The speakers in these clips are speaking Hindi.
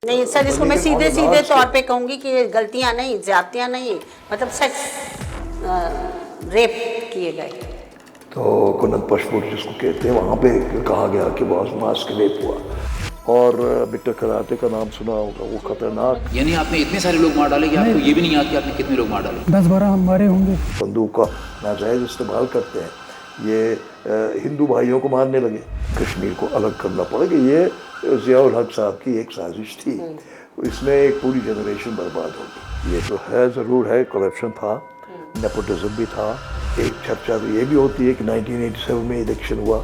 नहीं सर, इसको मैं सीधे सीधे तौर पे कहूँगी कि ये गलतियाँ नहीं, ज्यादतियाँ नहीं, मतलब सेक्स रेप किए गए। तो कुनत पशपुर जिसको कहते हैं वहाँ पे कहा गया कि बहुत मास्क रेप हुआ। और विक्टर कराटे का नाम सुना होगा, वो खतरनाक। यानी आपने इतने सारे लोग मार डाले कि आपको ये भी नहीं याद कि आपने कितने लोग मार डाले? 10-12 हम मारे होंगे। बंदूक का नाजायज इस्तेमाल करते हैं, ये हिंदू भाइयों को मारने लगे। कश्मीर को अलग करना पड़ेगा, ये ज़ियाउल हक साहब की एक साजिश थी, इसमें एक पूरी जनरेशन बर्बाद होगी। ये तो है, ज़रूर है, करप्शन था, नेपोटिज्म भी था। एक चर्चा तो ये भी होती है कि 1987 में इलेक्शन हुआ,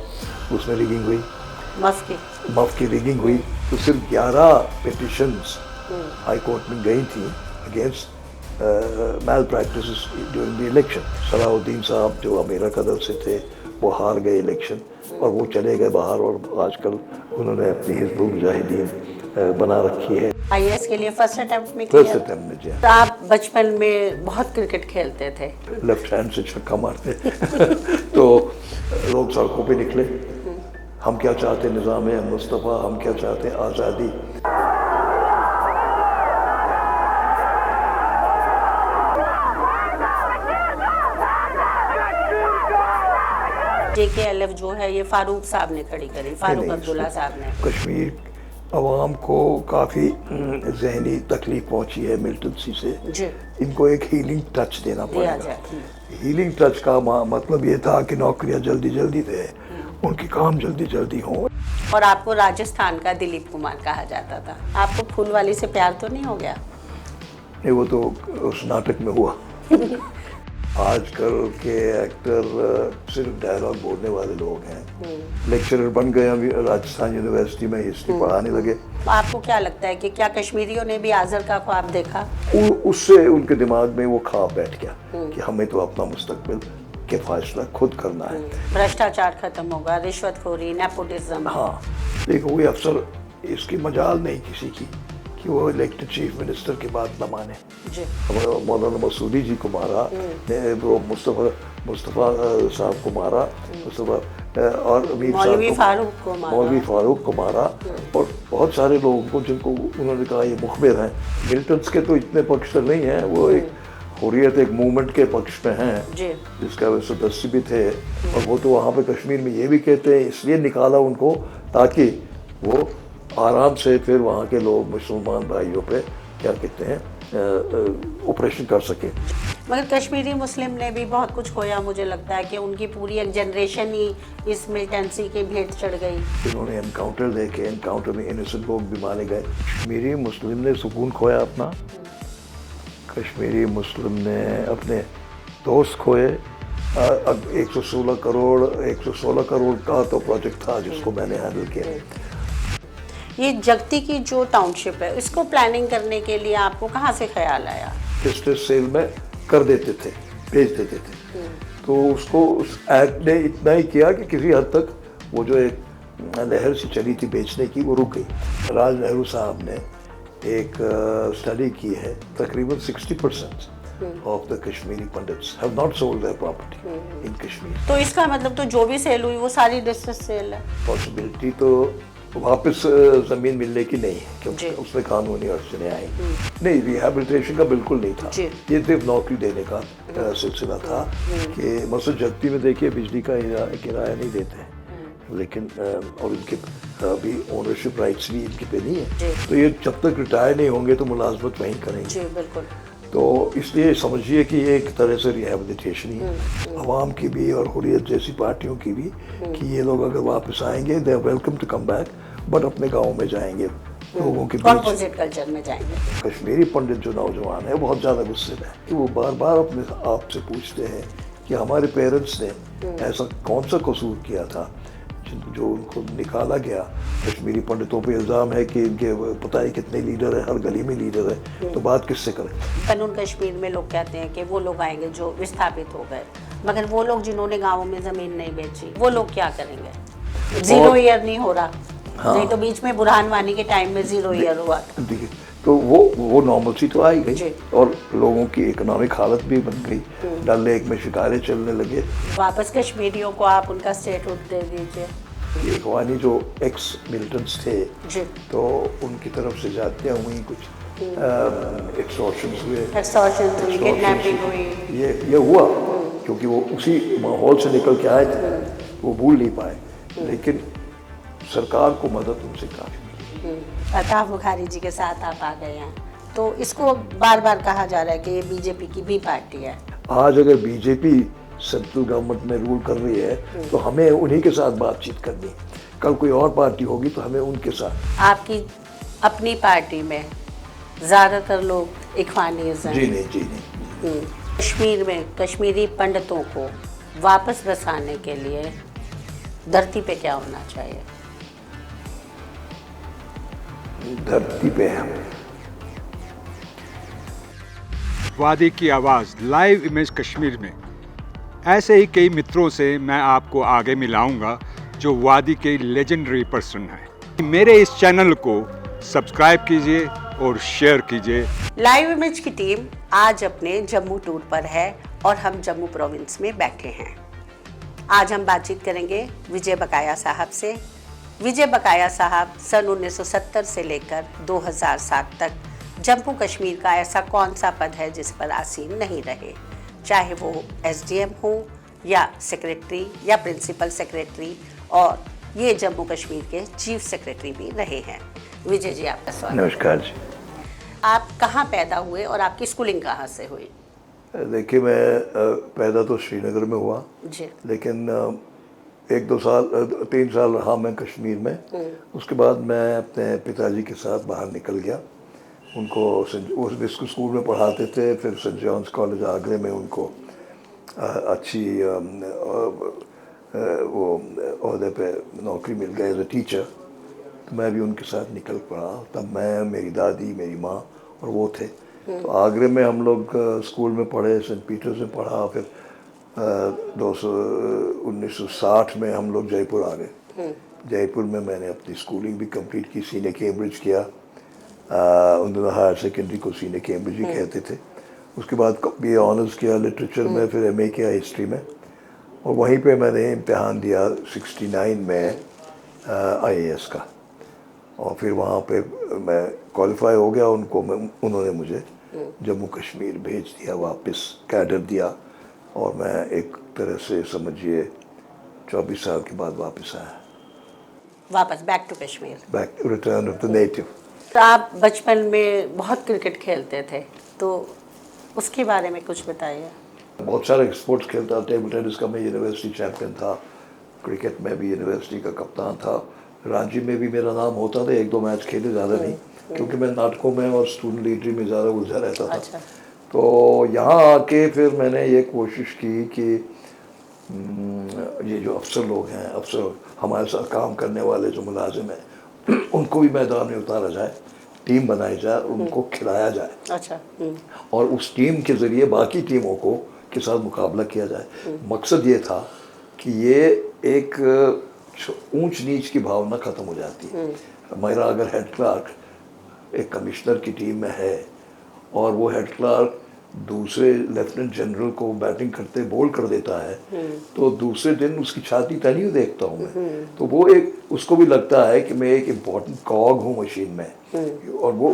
उसमें रिगिंग हुई, मफ की रिगिंग हुई। तो सिर्फ 11 पिटिशंस हाई कोर्ट में गई थी against malpractices during the election. Salahuddin साहब जो अमेरा कदर से थे वो हार गए इलेक्शन और वो चले गए बाहर, और आजकल उन्होंने अपनी हिज़्बुल मुजाहिदीन बना रखी है। आईएएस के लिए फर्स्ट अटेम्प्ट में फर्स्ट अटेम्प्ट में जी। तो आप बचपन में बहुत क्रिकेट खेलते थे, लेफ्ट हैंड से छक्का मारते तो लोग सड़कों पे निकले, हम क्या चाहते निज़ाम मुस्तफ़ा, हम क्या चाहते आज़ादी। JKLF जो है ये फारूक साहब ने खड़ी करी, फारूक अब्दुल्ला साहब ने। कश्मीर अवाम को काफ़ी जहनी तकलीफ पहुंची है मिल्टन सी से जी। इनको एक हीलिंग टच देना पड़ेगा। हीलिंग टच का मतलब ये था कि नौकरियां जल्दी जल्दी दे, उनके काम जल्दी जल्दी हों। और आपको राजस्थान का दिलीप कुमार कहा जाता था, आपको फूलवाली से प्यार तो नहीं हो गया? नहीं, वो तो उस नाटक में हुआ। आजकल के एक्टर सिर्फ डायलॉग बोलने वाले लोग हैं, लेक्चरर बन गए, अभी राजस्थान यूनिवर्सिटी में हिस्ट्री पढ़ाने लगे। आपको क्या लगता है कि क्या कश्मीरियों ने भी आज़र का ख्वाब देखा? उससे उनके दिमाग में वो ख्वाब बैठ गया कि हमें तो अपना मुस्तकबिल के फैसला खुद करना है। भ्रष्टाचार खत्म होगा, रिश्वतखोरी, नेपोटिज्म। हाँ, देखो कोई अफसर इसकी मजाल नहीं किसी की कि वो इलेक्टेड चीफ मिनिस्टर की बात न माने। मौलाना मसूदी जी को मारा, वो मुस्तफ़ा साहब को मारा, और मौलवी फारूक को मारा, और बहुत सारे लोगों को जिनको उन्होंने कहा ये मुखबिर हैं। मिल्टन्स के तो इतने पक्ष नहीं हैं, वो एक हुर्रियत एक मूवमेंट के पक्ष में हैं जिसका वे सदस्य भी थे, और वो तो वहाँ पे कश्मीर में ये भी कहते हैं इसलिए निकाला उनको ताकि वो आराम से फिर वहाँ के लोग मुसलमान भाइयों पे क्या कहते हैं ऑपरेशन कर सके। मगर कश्मीरी मुस्लिम ने भी बहुत कुछ खोया, मुझे लगता है कि उनकी पूरी एक जनरेशन ही इस मिलिटेंसी के भेंट चढ़ गई। इन्होंने एनकाउंटर देखे, एनकाउंटर में इनोसेंट लोग भी मारे गए। कश्मीरी मुस्लिम ने सुकून खोया अपना, कश्मीरी मुस्लिम ने अपने दोस्त खोए। 116 करोड़ का तो प्रोजेक्ट था जिसको मैंने हैंडल किया। ये जगती की जो टाउनशिप है, इसको प्लानिंग करने के लिए आपको कहाँ से ख्याल आया? डिस्ट्रेस सेल में कर देते थे, भेज देते थे, तो उसको उस एक्ट ने इतना ही किया कि किसी हद तक वो जो एक लहर सी चली थी बेचने की वो रुक गई। राज नेहरू साहब ने एक स्टडी की है, तकरीबन 60% of the Kashmiri Pandits have not sold their property in Kashmir. तो इसका मतलब तो जो भी सेल हुई वो सारी डिस्ट्रेस सेल है। पॉसिबिलिटी तो वापस ज़मीन मिलने की नहीं है क्योंकि उसमें कानूनी अड़चने आई। नहीं, रिहैबिलिटेशन का बिल्कुल नहीं था, ये सिर्फ नौकरी देने का सिलसिला था कि मसद जगती में देखिए बिजली का किराया नहीं देते हैं, लेकिन और इनके अभी ओनरशिप राइट्स भी इनके पे नहीं है, तो ये जब तक रिटायर नहीं होंगे तो मुलाजमत वहीं करेंगे। जी बिल्कुल। तो इसलिए समझिए कि ये एक तरह से रिहैबिलिटेशन ही है अवाम की भी और हुर्रियत जैसी पार्टियों की भी, कि ये लोग अगर वापस आएंगे they are welcome to come back, but अपने गाँव में जाएंगे, लोगों के कॉम्पोजिट कल्चर में जाएंगे। कश्मीरी पंडित जो नौजवान है बहुत ज़्यादा गुस्से में है कि वो बार बार अपने आप से पूछते हैं कि हमारे पेरेंट्स ने ऐसा कौन सा कसूर किया था जो उनको निकाला गया। कश्मीरी पंडितों पे इल्ज़ाम है कि इनके पता है कितने लीडर हैं, हर गली में लीडर है, तो बात किससे करें। कानून कश्मीर में लोग कहते हैं कि वो लोग आएंगे जो विस्थापित हो गए, मगर वो लोग जिन्होंने गाँवों में ज़मीन नहीं बेची वो लोग क्या करेंगे? 0 ईयर नहीं हो रहा। हाँ। नहीं तो बीच में बुरहान वानी के टाइम में 0 ईयर हुआ था। देखिए, तो वो नॉर्मलसी तो आई गई और लोगों की इकोनॉमिक हालत भी बन गई, डल लेक में शिकारे चलने लगे। वापस कश्मीरियों को आप उनका स्टेटहुड दे दीजिए। ये इखवानी जो एक्स मिलिटेंट्स थे जी। तो उनकी तरफ से जातियाँ हुई, कुछ एक्सटॉर्शंस हुए, Extortion हुई, kidnapping हुई। ये हुआ क्योंकि वो उसी माहौल से निकल के आए थे, वो भूल नहीं पाए। लेकिन सरकार को मदद उनसे काफ़ी मिली। अताफ बुखारी जी के साथ आप आ गए हैं, तो इसको बार बार कहा जा रहा है कि ये बीजेपी की भी पार्टी है। आज अगर बीजेपी सेंट्रल गवर्नमेंट में रूल कर रही है तो हमें उन्हीं के साथ बातचीत करनी। कल कोई और पार्टी होगी तो हमें उनके साथ। आपकी अपनी पार्टी में ज़्यादातर लोग इखवानीज़ हैं। जी नहीं। कश्मीर में कश्मीरी पंडितों को वापस बसाने के लिए धरती पे क्या होना चाहिए? धरती पे हम वादी की आवाज़ लाइव इमेज कश्मीर में। ऐसे ही कई मित्रों से मैं आपको आगे मिलाऊंगा जो वादी के लेजेंडरी पर्सन हैं। मेरे इस चैनल को सब्सक्राइब कीजिए और शेयर कीजिए। लाइव इमेज की टीम आज अपने जम्मू टूर पर है और हम जम्मू प्रोविंस में बैठे हैं। आज हम बातचीत करेंगे विजय बकाया साहब से। विजय बकाया साहब सन 1970 से लेकर 2007 तक जम्मू कश्मीर का ऐसा कौन सा पद है जिस पर आसीन नहीं रहे, चाहे वो एसडीएम हो या सेक्रेटरी या प्रिंसिपल सेक्रेटरी, और ये जम्मू कश्मीर के चीफ सेक्रेटरी भी रहे हैं। विजय जी, आपका स्वागत। नमस्कार जी। आप कहाँ पैदा हुए और आपकी स्कूलिंग कहाँ से हुई? देखिए, मैं पैदा तो श्रीनगर में हुआ जी। लेकिन 3 साल रहा मैं कश्मीर में। उसके बाद मैं अपने पिताजी के साथ बाहर निकल गया। उनको वो स्कूल में पढ़ाते थे, फिर सेंट जॉन्स कॉलेज आगरे में उनको अच्छी वो ओहदे पे नौकरी मिल गई एज ए टीचर। तो मैं भी उनके साथ निकल पड़ा। तब मैं, मेरी दादी, मेरी माँ और वो थे। तो आगरे में हम लोग स्कूल में पढ़े, सेंट पीटर्स में पढ़ा। फिर 1960 में हम लोग जयपुर आ गए। जयपुर में मैंने अपनी स्कूलिंग भी कंप्लीट की, सीने कैम्ब्रिज किया। उन दिनों हायर सेकेंडरी को सीने कैम्ब्रिज ही कहते थे। उसके बाद BA ऑनर्स किया लिटरेचर में, फिर MA किया हिस्ट्री में। और वहीं पे मैंने इम्तिहान दिया 69 में IAS का, और फिर वहाँ पे मैं क्वालिफाई हो गया। उन्होंने मुझे जम्मू कश्मीर भेज दिया, वापस कैडर दिया, और मैं एक तरह से समझिए 24 साल के बाद वापस आया। वापस back to Kashmir. Back return of the native. तो आप बचपन में बहुत क्रिकेट खेलते थे, तो उसके बारे में कुछ बताइए। बहुत सारे स्पोर्ट्स खेलता। टेबल टेनिस का मैं यूनिवर्सिटी चैम्पियन था, क्रिकेट में भी यूनिवर्सिटी का कप्तान था, रांची में भी मेरा नाम होता था। 1-2 मैच खेले, ज़्यादा नहीं, क्योंकि मैं नाटकों में और स्टूडेंट लीडरी में ज़्यादा उलझा रहता था। अच्छा। तो यहाँ आके फिर मैंने ये कोशिश की कि ये जो अफसर लोग हैं, अफसर हमारे साथ काम करने वाले जो मुलाजिम हैं, उनको भी मैदान में उतारा जाए, टीम बनाई जाए, उनको खिलाया जाए। अच्छा। और उस टीम के ज़रिए बाकी टीमों को के साथ मुकाबला किया जाए। मकसद ये था कि ये एक ऊंच नीच की भावना ख़त्म हो जाती है। मेरा अगर हेड क्लार्क एक कमिश्नर की टीम में है और वो हेड क्लार्क दूसरे लेफ्टिनेंट जनरल को बैटिंग करते बोल कर देता है, तो दूसरे दिन उसकी छाती तनी देखता हूँ मैं। तो वो एक उसको भी लगता है कि मैं एक इम्पोर्टेंट कॉग हूँ मशीन में, और वो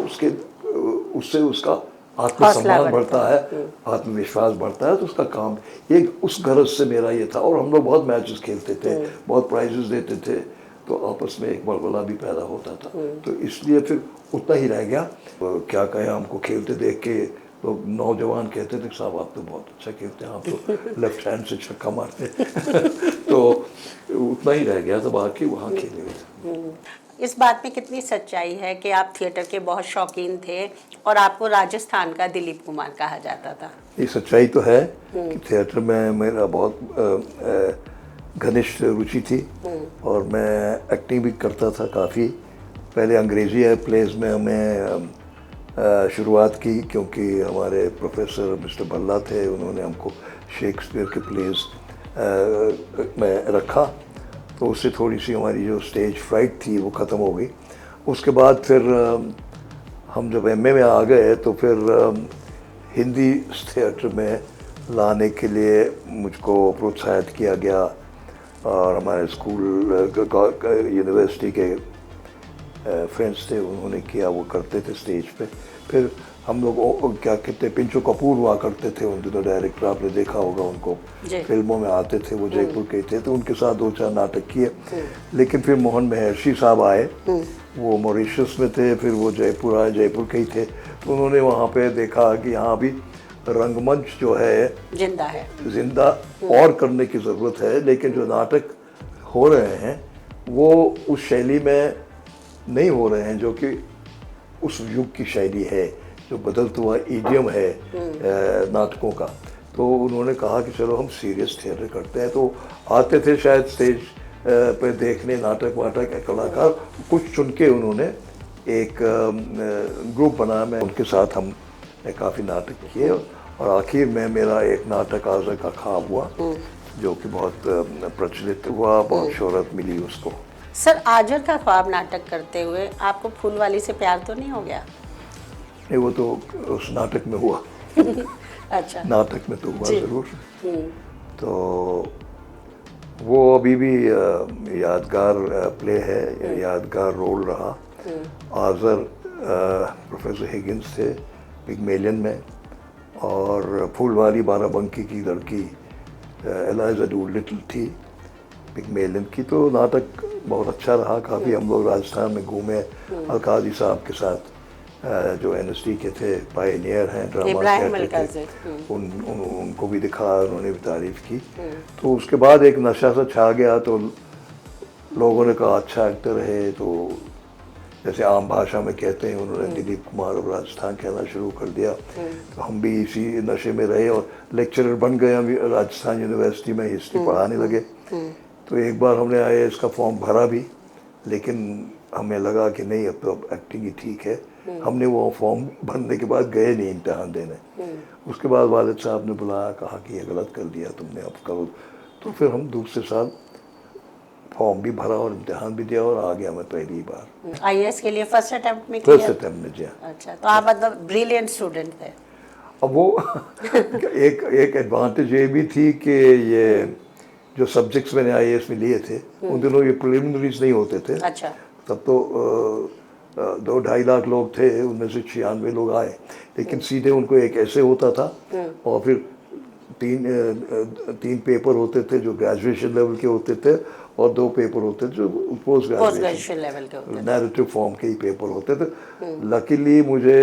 उससे उसका आत्मसम्मान बढ़ता है, आत्मविश्वास बढ़ता है। तो उसका काम एक उस गरज से मेरा ये था। और हम लोग बहुत मैचेस खेलते थे, बहुत प्राइजेस देते थे, तो आपस में एक बलबला भी पैदा होता था। तो इसलिए फिर उतना ही रह गया। क्या कहें, हमको खेलते देख के लोग नौजवान कहते थे, साहब आप तो बहुत अच्छा खेलते हैं, आप तो लेफ्ट हैंड से छक्का मारते तो उतना ही रह गया था, बाकी वहाँ खेले हुए। इस बात में कितनी सच्चाई है कि आप थिएटर के बहुत शौकीन थे और आपको राजस्थान का दिलीप कुमार कहा जाता था? ये सच्चाई तो है कि थिएटर में मेरा बहुत घनिष्ठ रुचि थी, और मैं एक्टिंग भी करता था काफ़ी। पहले अंग्रेज़ी प्लेज में हमें शुरुआत की, क्योंकि हमारे प्रोफेसर मिस्टर भल्ला थे, उन्होंने हमको शेक्सपियर के प्लेज में रखा। तो उससे थोड़ी सी हमारी जो स्टेज फ्राइट थी वो ख़त्म हो गई। उसके बाद फिर हम जब MA में आ गए तो फिर हिंदी थिएटर में लाने के लिए मुझको प्रोत्साहित किया गया। और हमारे स्कूल यूनिवर्सिटी के फ्रेंड्स थे, उन्होंने किया, वो करते थे स्टेज पे। फिर हम लोग क्या कहते हैं, पिंचू कपूर हुआ करते थे उन दिनों डायरेक्टर, आपने देखा होगा उनको, फिल्मों में आते थे, वो जयपुर के थे, तो उनके साथ 2-4 नाटक किए। लेकिन फिर मोहन महर्षि साहब आए, वो मॉरिशस में थे, फिर वो जयपुर आए, जयपुर के ही थे, तो उन्होंने वहाँ पे देखा कि यहाँ भी रंगमंच जो है जिंदा और करने की ज़रूरत है, लेकिन जो नाटक हो रहे हैं वो उस शैली में नहीं हो रहे हैं जो कि उस युग की शैली है, जो बदलता हुआ इडियम है नाटकों का। तो उन्होंने कहा कि चलो हम सीरियस थिएटर करते हैं। तो आते थे शायद स्टेज पे देखने नाटक वाटक कलाकार, कुछ चुन के उन्होंने एक ग्रुप बनाया, मैं उनके साथ हम काफ़ी नाटक किए, और आखिर में मेरा एक नाटक आज़ा का ख्वाब हुआ, जो कि बहुत प्रचलित हुआ, बहुत शोहरत मिली उसको। सर, आजर का ख्वाब नाटक करते हुए आपको फूलवाली से प्यार तो नहीं हो गया? नहीं, वो तो उस नाटक में हुआ। अच्छा, नाटक में तो हुआ ज़रूर। तो वो अभी भी यादगार प्ले है, यादगार रोल रहा। आज़र प्रोफेसर हिगिंस थे पिग्मेलियन में, और फूलवाली बाराबंकी की लड़की एलाइजा डूलिटल थी पिग्मेलियन की। तो नाटक बहुत अच्छा रहा, काफ़ी हम लोग राजस्थान में घूमे, अलकाजी साहब के साथ जो NSD के थे, पायनियर हैं ड्रामा थिएटर के, उनको भी दिखा, उन्होंने भी तारीफ़ की। तो उसके बाद एक नशा सा छा गया, तो लोगों ने कहा अच्छा एक्टर है, तो जैसे आम भाषा में कहते हैं, उन्होंने दिलीप कुमार और राजस्थान कहना शुरू कर दिया। तो हम भी इसी नशे में रहे और लेक्चरर बन गए, हम राजस्थान यूनिवर्सिटी में हिस्ट्री पढ़ाने लगे। तो एक बार हमने IAS का फॉर्म भरा भी, लेकिन हमें लगा कि नहीं, अब तो एक्टिंग ही ठीक है। हमने वो फॉर्म भरने के बाद गए नहीं इम्तिहान देने। उसके बाद वालिद साहब ने बुलाया, कहा कि ये गलत कर दिया तुमने, अब करो। तो फिर हम दूसरे साल फॉर्म भी भरा और इम्तिहान भी दिया, और आ गया मैं पहली बार। IAS के लिए फर्स्ट अटेम्प्ट में किया? फर्स्ट अटेम्प्ट में जी। अच्छा, तो आप मतलब ब्रिलियंट स्टूडेंट थे। अब वो एक एडवांटेज ये भी थी कि ये जो सब्जेक्ट्स मैंने IAS में लिए थे, उन दिनों ये प्रिलिमिनरीज नहीं होते थे। अच्छा। तब तो 2-2.5 लाख लोग थे, उनमें से 96 लोग आए, लेकिन सीधे उनको एक ऐसे होता था, और फिर तीन पेपर होते थे जो ग्रेजुएशन लेवल के होते थे, और 2 पेपर होते थे जो पोस्ट ग्रेजुएशन लेवल के होते थे, नैरेटिव फॉर्म के ही पेपर होते थे। लकीली मुझे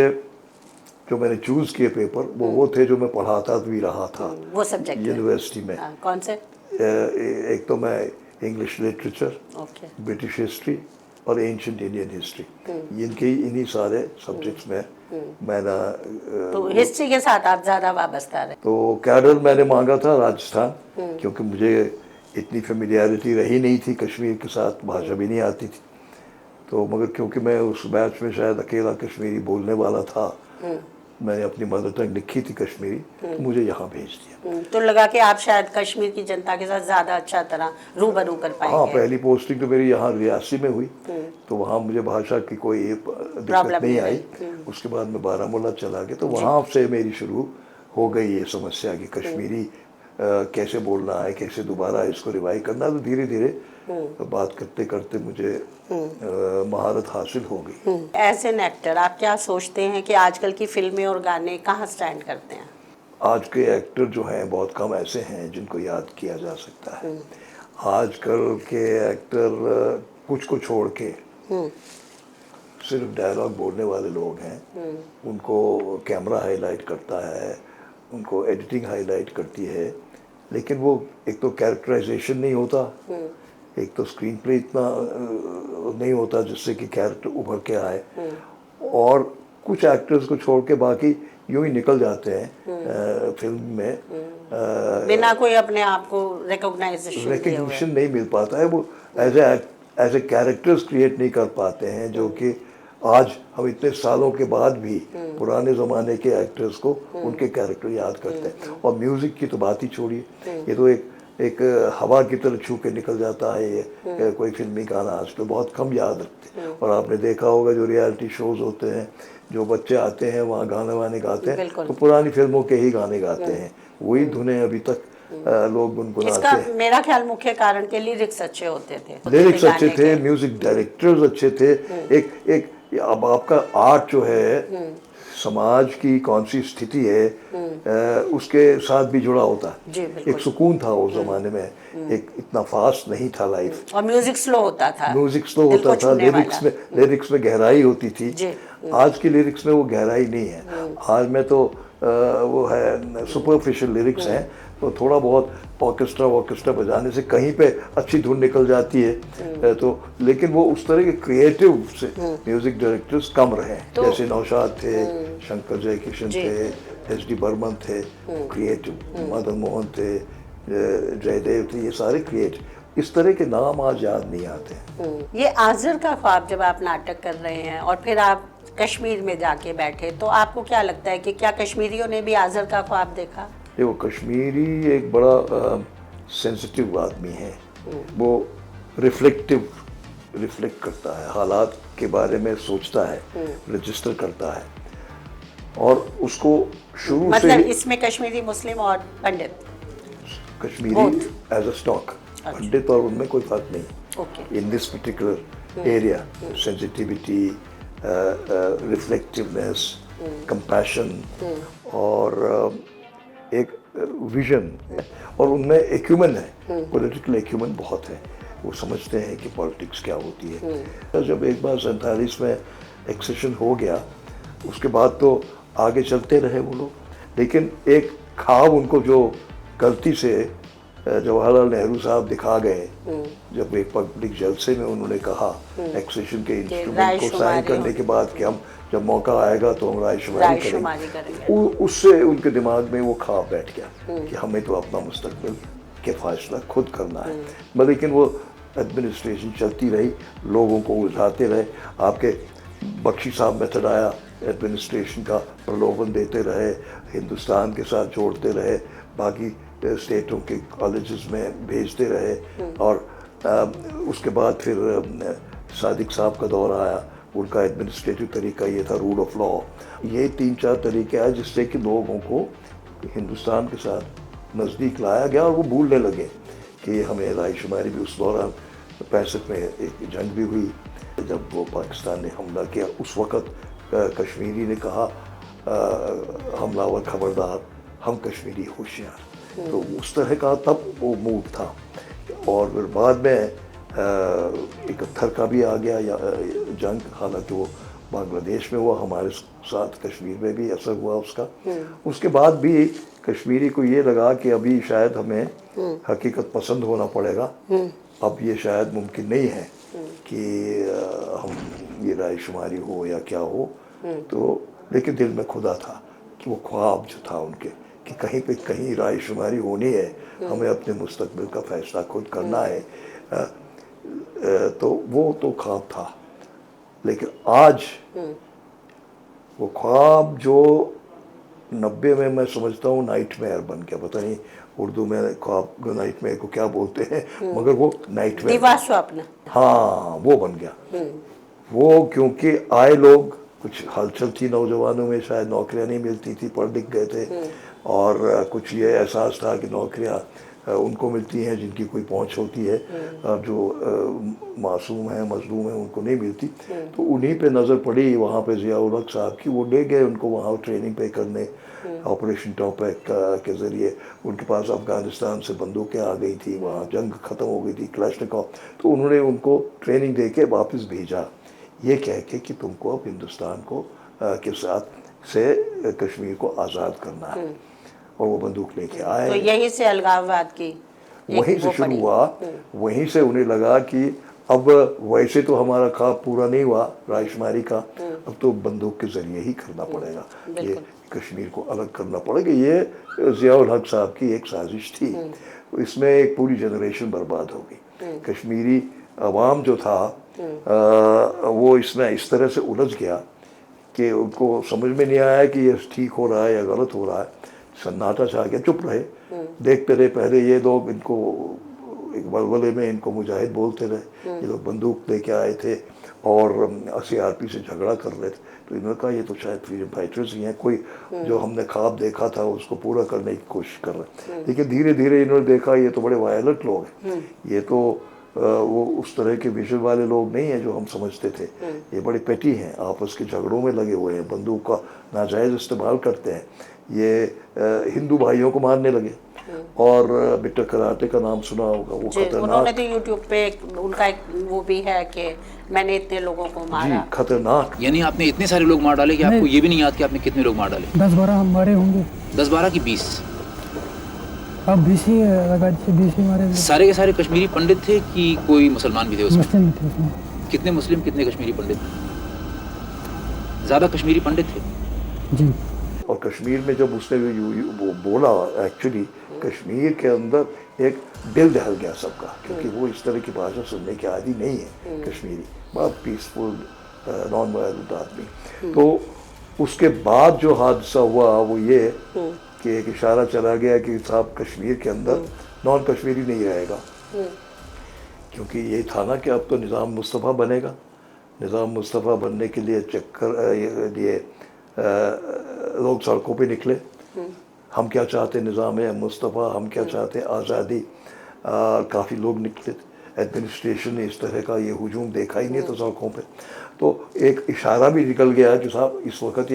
जो मैंने चूज़ किए पेपर वो थे जो मैं पढ़ाता भी रहा था वो सब्जेक्ट यूनिवर्सिटी में। कौन से? एक तो मैं इंग्लिश लिटरेचर, ब्रिटिश हिस्ट्री और एंशिएंट इंडियन हिस्ट्री, इन्हीं सारे सब्जेक्ट्स में मैंने तो हिस्ट्री के साथ आप ज़्यादा वाबस्ता रहे। तो कैडर मैंने मांगा था राजस्थान, क्योंकि मुझे इतनी फेमिलियरिटी रही नहीं थी कश्मीर के साथ, भाषा भी नहीं आती थी। तो मगर क्योंकि मैं उस बैच में शायद अकेला कश्मीरी बोलने वाला था, मैंने अपनी मदर टंग लिखी थी कश्मीरी, तो मुझे यहाँ भेज दिया। तो लगा कि आप शायद कश्मीर की जनता के साथ ज़्यादा अच्छा तरह रूबरू कर पाएंगे। हाँ, पहली पोस्टिंग तो मेरी यहाँ रियासी में हुई, तो वहाँ मुझे भाषा की कोई दिक्कत नहीं आई। उसके बाद मैं बारामूला चला गया, तो वहाँ से मेरी शुरू हो गई ये समस्या कि कश्मीरी कैसे बोलना है, कैसे दोबारा इसको रिवाइव करना। तो धीरे धीरे बात करते करते मुझे महारत हासिल हो गई। एज एन एक्टर आप क्या सोचते हैं कि आजकल की फिल्में और गाने कहाँ स्टैंड करते हैं? आज के एक्टर जो हैं बहुत कम ऐसे हैं जिनको याद किया जा सकता है। आजकल के एक्टर कुछ को छोड़ के सिर्फ डायलॉग बोलने वाले लोग हैं। उनको कैमरा हाईलाइट करता है, उनको एडिटिंग हाईलाइट करती है, लेकिन वो एक तो कैरेक्टराइजेशन नहीं होता, एक तो स्क्रीन प्ले इतना नहीं होता जिससे कि कैरेक्टर उभर के आए, और कुछ एक्टर्स को छोड़ के बाकी यूं ही निकल जाते हैं फिल्म में बिना कोई अपने आप को रिकॉग्निशन नहीं मिल पाता है। वो एज ए कैरेक्टर्स क्रिएट नहीं कर पाते हैं, जो कि आज हम इतने सालों के बाद भी पुराने ज़माने के एक्टर्स को उनके कैरेक्टर याद करते हैं। और म्यूज़िक की तो बात ही छोड़िए, ये तो एक हवा की तरह छू के निकल जाता है ये कोई फिल्मी गाना, आज तो बहुत कम याद रखते हैं। और आपने देखा होगा जो रियलिटी शोज़ होते हैं, जो बच्चे आते हैं वहाँ गाने वाने गाते हैं, तो पुरानी फिल्मों के ही गाने गाते हैं, वही धुनें अभी तक लोग गुनगुनाते इसका हैं। मेरा ख्याल मुख्य कारण के लिरिक्स अच्छे होते थे, लिरिक्स अच्छे गाने थे, के। म्यूजिक डायरेक्टर्स अच्छे थे। एक एक अब आपका आर्ट जो है समाज की कौन सी स्थिति है उसके साथ भी जुड़ा होता जी, है। बिल्कुल। एक सुकून था उस जमाने में, एक इतना फास्ट नहीं था लाइफ, और म्यूजिक स्लो होता था, म्यूजिक स्लो दिल होता को था, छूने वाला। लिरिक्स में गहराई होती थी। जी। आज की लिरिक्स में वो गहराई नहीं है। आज में तो वो है सुपरफिशियल लिरिक्स हैं, तो थोड़ा बहुत ऑर्केस्ट्रा बजाने से कहीं पे अच्छी धुन निकल जाती है, तो लेकिन वो उस तरह के क्रिएटिव से म्यूजिक डायरेक्टर्स कम रहे। जैसे नौशाद थे, शंकर जयकिशन जी। थे, एच डी बर्मन थे, क्रिएटिव, मदन मोहन थे, जयदेव थे, ये सारे क्रिएटिव। इस तरह के नाम आज याद नहीं आते। ये आज़र का ख्वाब जब आप नाटक कर रहे हैं और फिर आप कश्मीर में जाके बैठे, तो आपको क्या लगता है कि क्या कश्मीरियों ने भी आज़र का ख्वाब देखा? देखो, कश्मीरी एक बड़ा सेंसिटिव आदमी है। वो रिफ्लेक्ट करता है, हालात के बारे में सोचता है, रजिस्टर करता है, और उसको शुरू मतलब से इसमें कश्मीरी मुस्लिम और पंडित कश्मीरी एज अ स्टॉक, पंडित और उनमें कोई फर्क नहीं। Okay. In this particular area, sensitivity, reflectiveness, compassion और एक विजन, और उनमें एक्यूमेन है, पॉलिटिकल एक्यूमेन बहुत है। वो समझते हैं कि पॉलिटिक्स क्या होती है। तो जब एक बार 47 में एक्सेशन हो गया, उसके बाद तो आगे चलते रहे वो लोग, लेकिन एक ख्वाब उनको जो गलती से जवाहरलाल नेहरू साहब दिखा गए, जब एक पब्लिक जलसे में उन्होंने कहा एक्सेशन के इंस्ट्रूमेंट को साइन करने के बाद कि हम जब मौका आएगा तो हम रायशुमारी करेंगे, उससे उनके दिमाग में वो ख्वाब बैठ गया कि हमें तो अपना मुस्तकबिल के फैसला खुद करना है। लेकिन वो एडमिनिस्ट्रेशन चलती रही, लोगों को उलझाते रहे। आपके बख्शी साहब मेथड आया, एडमिनिस्ट्रेशन का प्रलोभन देते रहे, हिंदुस्तान के साथ जोड़ते रहे, बाकी स्टेटों के कॉलेजेस में भेजते रहे, और उसके बाद फिर सादिक साहब का दौर आया, उनका एडमिनिस्ट्रेटिव तरीका ये था, रूल ऑफ लॉ। ये 3-4 तरीके आए जिससे कि लोगों को हिंदुस्तान के साथ नज़दीक लाया गया, और वो भूलने लगे कि हमें रायशुमारी भी। उस दौरान 65 में एक जंग भी हुई, जब वो पाकिस्तान ने हमला किया, उस वक़्त कश्मीरी ने कहा हमलावर खबरदार, हम कश्मीरी होशियार। तो उस तरह का तब वो मूड था। और फिर बाद में 71 का भी आ गया जंग, हालांकि वो बांग्लादेश में हुआ, हमारे साथ कश्मीर में भी असर हुआ उसका। उसके बाद भी कश्मीरी को ये लगा कि अभी शायद हमें हकीकत पसंद होना पड़ेगा, अब ये शायद मुमकिन नहीं है कि हम ये रायशुमारी हो या क्या हो। तो लेकिन दिल में खुदा था कि वो ख्वाब जो था उनके कि कहीं पे कहीं रायशुमारी होनी है, हमें अपने मुस्तकबिल का फैसला खुद करना है, तो वो तो ख्वाब था। लेकिन आज वो ख्वाब जो 90 में मैं समझता हूँ नाइटमेयर बन गया। पता नहीं उर्दू में ख्वाब नाइटमेयर को क्या बोलते हैं, मगर वो नाइटमेयर, दिवा स्वप्न, हाँ वो बन गया। वो क्योंकि आए लोग, कुछ हलचल थी नौजवानों में, शायद नौकरियां नहीं मिलती थी, पढ़ लिख गए थे, और कुछ ये एहसास था कि नौकरियां उनको मिलती हैं जिनकी कोई पहुंच होती है, जो मासूम हैं, मजलूम हैं, उनको नहीं मिलती। तो उन्हीं पे नज़र पड़ी वहाँ पे ज़िया-उल हक साहब की, वो ले गए उनको वहाँ ट्रेनिंग पे करने, ऑपरेशन टॉपैक के ज़रिए। उनके पास अफ़गानिस्तान से बंदूकें आ गई थी, वहाँ जंग ख़त्म हो गई थी, क्लैशनिकोव, तो उन्होंने उनको ट्रेनिंग दे के वापस भेजा, ये कह के कि तुमको अब हिंदुस्तान को के साथ से कश्मीर को आज़ाद करना है। और वो बंदूक लेके आए। तो यहीं से अलगाववाद की वहीं से शुरू हुआ। वहीं से उन्हें लगा कि अब वैसे तो हमारा ख्वाब पूरा नहीं हुआ रायशुमारी का, अब तो बंदूक के ज़रिए ही करना पड़ेगा, ये कश्मीर को अलग करना पड़ेगा। ये ज़िया-उल हक साहब की एक साजिश थी। इसमें एक पूरी जनरेशन बर्बाद हो गई। कश्मीरी अवाम जो था वो इसमें इस तरह से उलझ गया कि उनको समझ में नहीं आया कि ये ठीक हो रहा है या गलत हो रहा है। सन्नाटा छा गया, चुप रहे, देखते रहे। पहले ये लोग इनको एक वलवले में इनको मुजाहिद बोलते रहे। ये लोग बंदूक लेके आए थे और CRP से झगड़ा कर रहे थे, तो इन्होंने कहा ये तो शायद फ्रीडम फाइटर्स ही हैं, कोई जो हमने ख्वाब देखा था उसको पूरा करने की कोशिश कर रहे हैं। लेकिन धीरे धीरे इन्होंने देखा ये तो बड़े वायलेंट लोग हैं, ये तो वो उस तरह के विजन वाले लोग नहीं हैं जो हम समझते थे, ये बड़े पेटी हैं, आपस के झगड़ों में लगे हुए हैं, बंदूक का नाजायज़ इस्तेमाल करते हैं, ये हिंदू भाइयों को मारने लगे। और बिट्टर कराटे का नाम सुना होगा, वो उन्होंने खतरनाक, तो यूट्यूब पे उनका एक वो भी है कि मैंने इतने लोगों को जी मारा। खतरनाक। यानी आपने इतने सारे लोग मार डाले कि आपको ये भी नहीं याद कि आपने कितने लोग मार डाले? 10-12 हमारे होंगे। 10-12 की 20? अब 20 ही लगा दीजिए, 20 ही हमारे सारे के सारे कश्मीरी पंडित थे कि कोई मुसलमान भी थे उसमें? मुस्लिम थे उसमें। कितने मुस्लिम कितने कश्मीरी पंडित? ज़्यादा कश्मीरी पंडित थे? जी। और कश्मीर में जब उसने वो बोला, एक्चुअली कश्मीर के अंदर एक दिल दहल गया सबका, क्योंकि वो इस तरह की भाषा सुनने के आदि नहीं है कश्मीरी, बहुत पीसफुल नॉन वायलेंट आदमी। तो उसके बाद जो हादसा हुआ वो ये कि एक इशारा चला गया कि साहब कश्मीर के अंदर नॉन कश्मीरी नहीं रहेगा, क्योंकि ये था ना कि अब तो निज़ाम मुस्तफ़ा बनेगा। निज़ाम मुस्तफ़ा बनने के लिए लिए लोग सड़कों पे निकले, हम क्या चाहते निज़ाम मुस्तफ़ा, हम क्या चाहते आज़ादी। काफ़ी लोग निकले थे, एडमिनिस्ट्रेशन ने इस तरह का ये हुजूम देखा ही नहीं था सड़कों पे। तो एक इशारा भी निकल गया कि साहब इस वक्त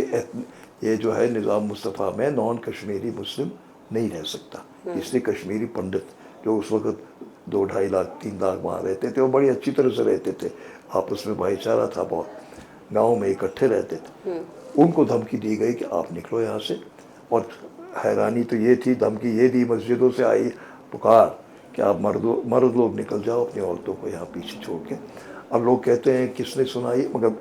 ये जो है निज़ाम मुस्तफ़ा में नॉन कश्मीरी मुस्लिम नहीं रह सकता। इसलिए कश्मीरी पंडित जो उस वक्त 2-2.5 लाख 3 लाख वहाँ रहते थे, वो बड़ी अच्छी तरह से रहते थे, आपस में भाईचारा था, बहुत गाँव में इकट्ठे रहते थे। उनको धमकी दी गई कि आप निकलो यहाँ से। और हैरानी तो ये थी, धमकी ये दी, मस्जिदों से आई पुकार कि आप मर्द लोग निकल जाओ, अपनी औरतों को यहाँ पीछे छोड़ के। अब लोग कहते हैं किसने सुनाई, मगर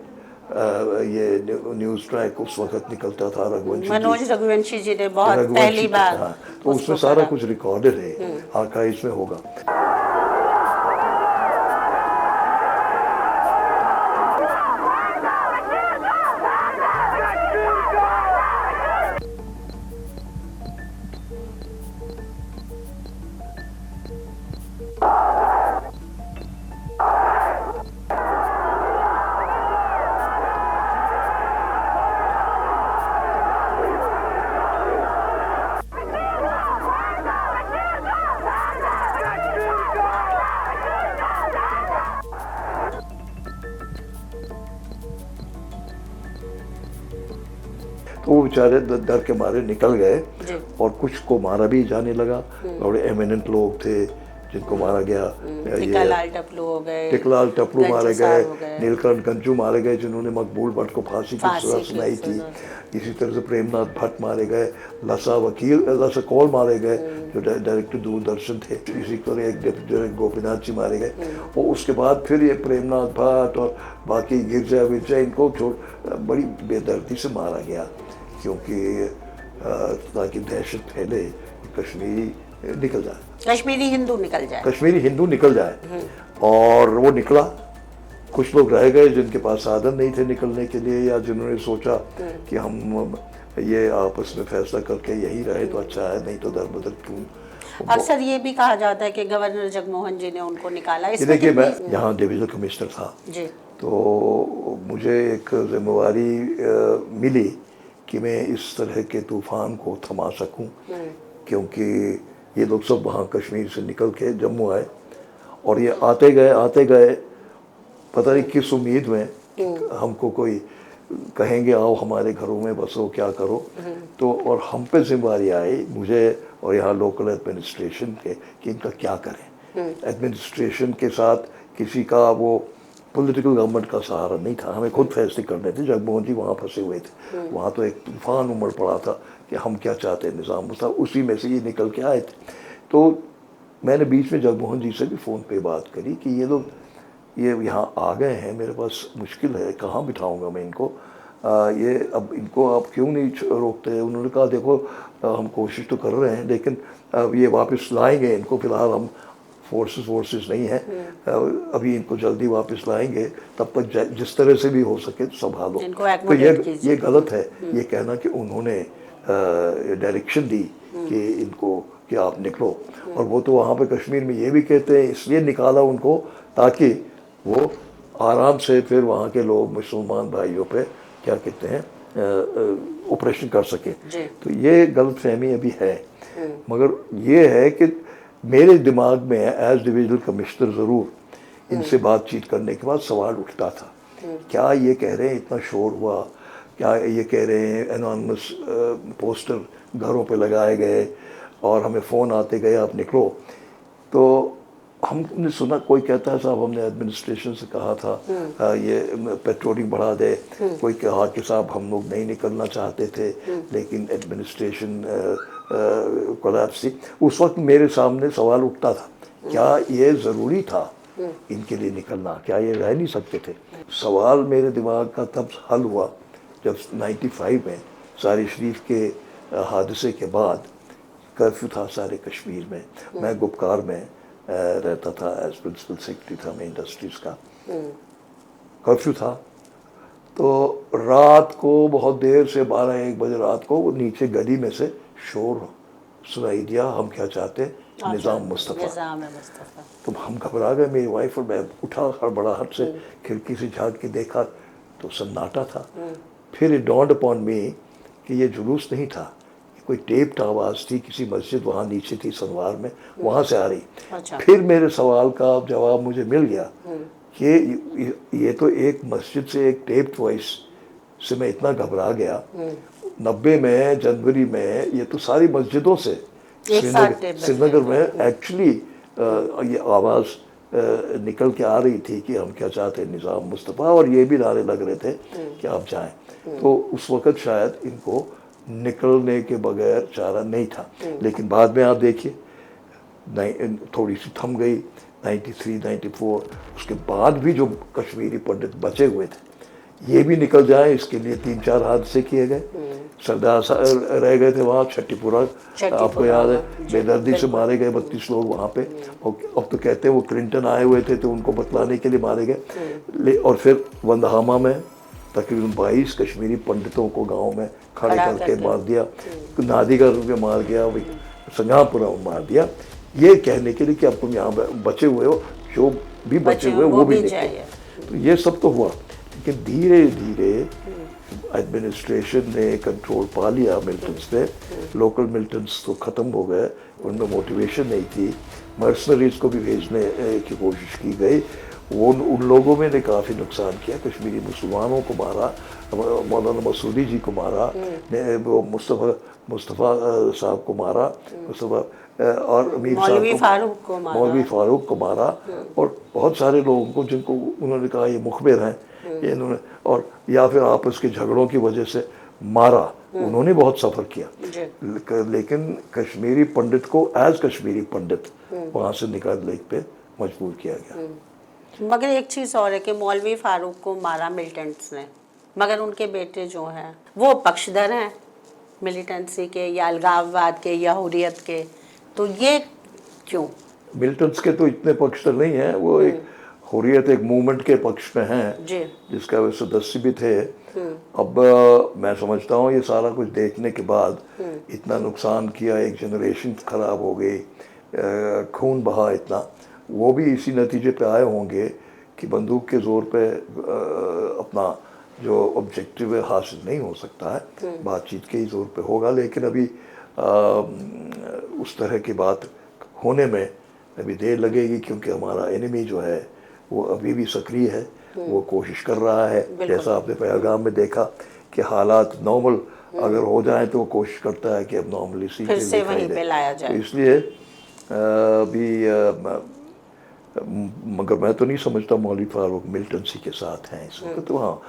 ये न्यूज़ ट्रैक उस वक्त निकलता था, मनोज रघुवंशी जी ने बहुत पहली बार, हाँ, तो उसमें सारा कुछ रिकॉर्डेड है, आर्काइव्स में होगा। तो वो बेचारे डर के मारे निकल गए, और कुछ को मारा भी जाने लगा। बड़े एमिनेंट लोग थे जिनको मारा गया, टिकलाल टपलू हो गए, टिकलाल टपलू मारे गए, नीलकंठ गंजू मारे गए जिन्होंने मकबूल भट्ट को फांसी की सजा सुनाई थी। इसी तरह से प्रेमनाथ भट्ट मारे गए, लसा कौल मारे गए जो डायरेक्टर दूरदर्शन थे। इसी तरह एक डिप्टी गोपीनाथ जी मारे गए। और उसके बाद फिर ये प्रेमनाथ भट्ट और बाकी गिरजा विरजा इनको बड़ी बेदर्दी से मारा गया, क्योंकि ताकि दहशत फैले, कश्मीरी निकल जाए, कश्मीरी हिंदू निकल जाए, कश्मीरी हिंदू निकल जाए। और वो निकला। कुछ लोग रह गए जिनके पास साधन नहीं थे निकलने के लिए, या जिन्होंने सोचा कि हम ये आपस में फैसला करके यही रहे तो अच्छा है, नहीं तो दर बदर क्यों। अक्सर ये भी कहा जाता है कि गवर्नर जगमोहन जी ने उनको निकाला। देखिए, मैं यहाँ डिवीजन कमिश्नर था जी, तो मुझे एक जिम्मेवारी मिली कि मैं इस तरह के तूफान को थमा सकूं, क्योंकि ये लोग सब वहाँ कश्मीर से निकल के जम्मू आए, और ये आते गए पता नहीं किस उम्मीद में हमको कोई कहेंगे आओ हमारे घरों में बसो, क्या करो। तो और हम पे जिम्मेवारी आई, मुझे और यहाँ लोकल एडमिनिस्ट्रेशन के, कि इनका क्या करें। एडमिनिस्ट्रेशन के साथ किसी का वो पॉलिटिकल गवर्नमेंट का सहारा नहीं था, हमें खुद फैसले करने थे। जगमोहन जी वहाँ फंसे हुए थे, वहाँ तो एक तूफान उमड़ पड़ा था कि हम क्या चाहते हैं निज़ाम मुस्तफ़ा, उसी में से ये निकल के आए थे। तो मैंने बीच में जगमोहन जी से भी फ़ोन पे बात करी कि ये लोग ये यहाँ आ गए हैं, मेरे पास मुश्किल है, कहाँ बिठाऊंगा मैं इनको, ये अब इनको आप क्यों नहीं रोकते। उन्होंने कहा देखो हम कोशिश तो कर रहे हैं, लेकिन अब ये वापस लाएंगे इनको, फिलहाल हम फोर्सेस नहीं है, अभी इनको जल्दी वापस लाएंगे, तब तक जिस तरह से भी हो सके संभालो। तो ये गलत है ये कहना कि उन्होंने डायरेक्शन दी कि इनको कि आप निकलो। और वो तो वहाँ पे कश्मीर में ये भी कहते हैं इसलिए निकाला उनको ताकि वो आराम से फिर वहाँ के लोग मुसलमान भाइयों पे क्या कहते हैं ऑपरेशन कर सके। जी। तो ये गलतफहमी अभी है, मगर ये है कि मेरे दिमाग में एज डिविजनल कमिश्नर ज़रूर इनसे बातचीत करने के बाद सवाल उठता था, क्या ये कह रहे हैं इतना शोर हुआ, क्या ये कह रहे हैं एनॉनिमस पोस्टर घरों पे लगाए गए और हमें फ़ोन आते गए आप निकलो। तो हमने सुना कोई कहता है साहब हमने एडमिनिस्ट्रेशन से कहा था ये पेट्रोलिंग बढ़ा दे, कोई कहा कि साहब हम लोग नहीं निकलना चाहते थे लेकिन एडमिनिस्ट्रेशन कोलैप्स थी। उस वक्त मेरे सामने सवाल उठता था क्या ये ज़रूरी था इनके लिए निकलना, क्या ये रह नहीं सकते थे। सवाल मेरे दिमाग का तब हल हुआ जब 95 में सारी शरीफ के हादसे के बाद कर्फ्यू था सारे कश्मीर में। मैं गुपकार में रहता था, एज प्रिंसिपल सेक्रेटरी था मैं इंडस्ट्रीज़ का। कर्फ्यू था तो रात को बहुत देर से 12-1 बजे रात को वो नीचे गली में से शोर सुनाई दिया, हम क्या चाहते निज़ाम मुस्तफ़ा। तो हम घबरा गए, मेरी वाइफ और मैं उठा हड़बड़ाहट से खिड़की से झाँक के देखा तो सन्नाटा था। फिर इट डॉन्ड अपॉन मी कि ये जुलूस नहीं था, कोई टेप्ड आवाज़ थी, किसी मस्जिद वहाँ नीचे थी सनवार में, वहाँ से आ रही। अच्छा। फिर मेरे सवाल का जवाब मुझे मिल गया कि ये तो एक मस्जिद से एक टेप्ड वॉइस से मैं इतना घबरा गया। 90 में जनवरी में ये तो सारी मस्जिदों से श्रीनगर में एक्चुअली ये आवाज़ निकल के आ रही थी कि हम क्या चाहते हैं निज़ाम मुस्तफ़ा, और ये भी नारे लग रहे थे कि आप जाएं। तो उस वक़्त शायद इनको निकलने के बगैर चारा नहीं था, लेकिन बाद में आप देखिए थोड़ी सी थम गई 93-94। उसके बाद भी जो कश्मीरी पंडित बचे हुए थे ये भी निकल जाए इसके लिए 3-4 हादसे किए गए। सरदार रह गए थे वहाँ, छट्टीपुरा आपको याद है, बेदर्दी से मारे गए 32 लोग वहाँ पे। और अब तो कहते हैं वो क्लिंटन आए हुए थे तो उनको बतलाने के लिए मारे गए। और फिर वंदहामा में तकरीबन 22 कश्मीरी पंडितों को गांव में खड़े करके मार दिया, नादीगर में मार गया, संगापुरा में मार दिया, ये कहने के लिए कि अब तुम यहाँ बचे हुए हो, जो भी बचे हुए वो भी निकलो। तो ये सब तो हुआ, लेकिन धीरे धीरे एडमिनिस्ट्रेशन ने कंट्रोल पा लिया मिलिटेंट्स ने। लोकल मिलिटेंट्स तो ख़त्म हो गए, उनमें मोटिवेशन नहीं थी। मर्सनरीज को भी भेजने की कोशिश की गई, वो उन लोगों में ने काफ़ी नुकसान किया। कश्मीरी मुसलमानों को मारा, मौलाना मसूदी जी को मारा, वो मुस्तफ़ा साहब को मारा, मुस्तफ़ा और अमीर मौलवी फारूक को मारा, और बहुत सारे लोगों को जिनको उन्होंने कहा ये मुखबिर हैं, ये इन्होंने, और या फिर आपस के झगड़ों की वजह से मारा। उन्होंने बहुत सफ़र किया, लेकिन कश्मीरी पंडित को एज कश्मीरी पंडित वहाँ से निकालने पे मजबूर किया गया। मगर एक चीज़ और है कि मौलवी फारूक को मारा मिलिटेंट्स ने, मगर उनके बेटे जो हैं वो पक्षधर हैं मिलिटेंसी के या अलगाववाद के या हुर्रियत के, तो ये क्यों? मिलिटेंट्स के तो इतने पक्षधर नहीं हैं, वो एक हुर्रियत एक मूवमेंट के पक्ष में हैं जिसका वे सदस्य भी थे। अब मैं समझता हूँ ये सारा कुछ देखने के बाद इतना नुकसान किया, एक जनरेशन ख़राब हो गई, खून बहा इतना, वो भी इसी नतीजे पे आए होंगे कि बंदूक के ज़ोर पे अपना जो ऑब्जेक्टिव है हासिल नहीं हो सकता है, बातचीत के ही ज़ोर पे होगा। लेकिन अभी उस तरह की बात होने में अभी देर लगेगी, क्योंकि हमारा एनिमी जो है वो अभी भी सक्रिय है, वो कोशिश कर रहा है। जैसा आपने पहलगाम में देखा कि हालात नॉर्मल अगर हो जाए तो वो कोशिश करता है कि अब नॉर्मली फिर से वहीं पे लाया जाए। तो इसलिए अभी मगर मैं तो नहीं समझता मौलवी फारूक मिलिटेंसी के साथ हैं इस वक्त। तो हाँ,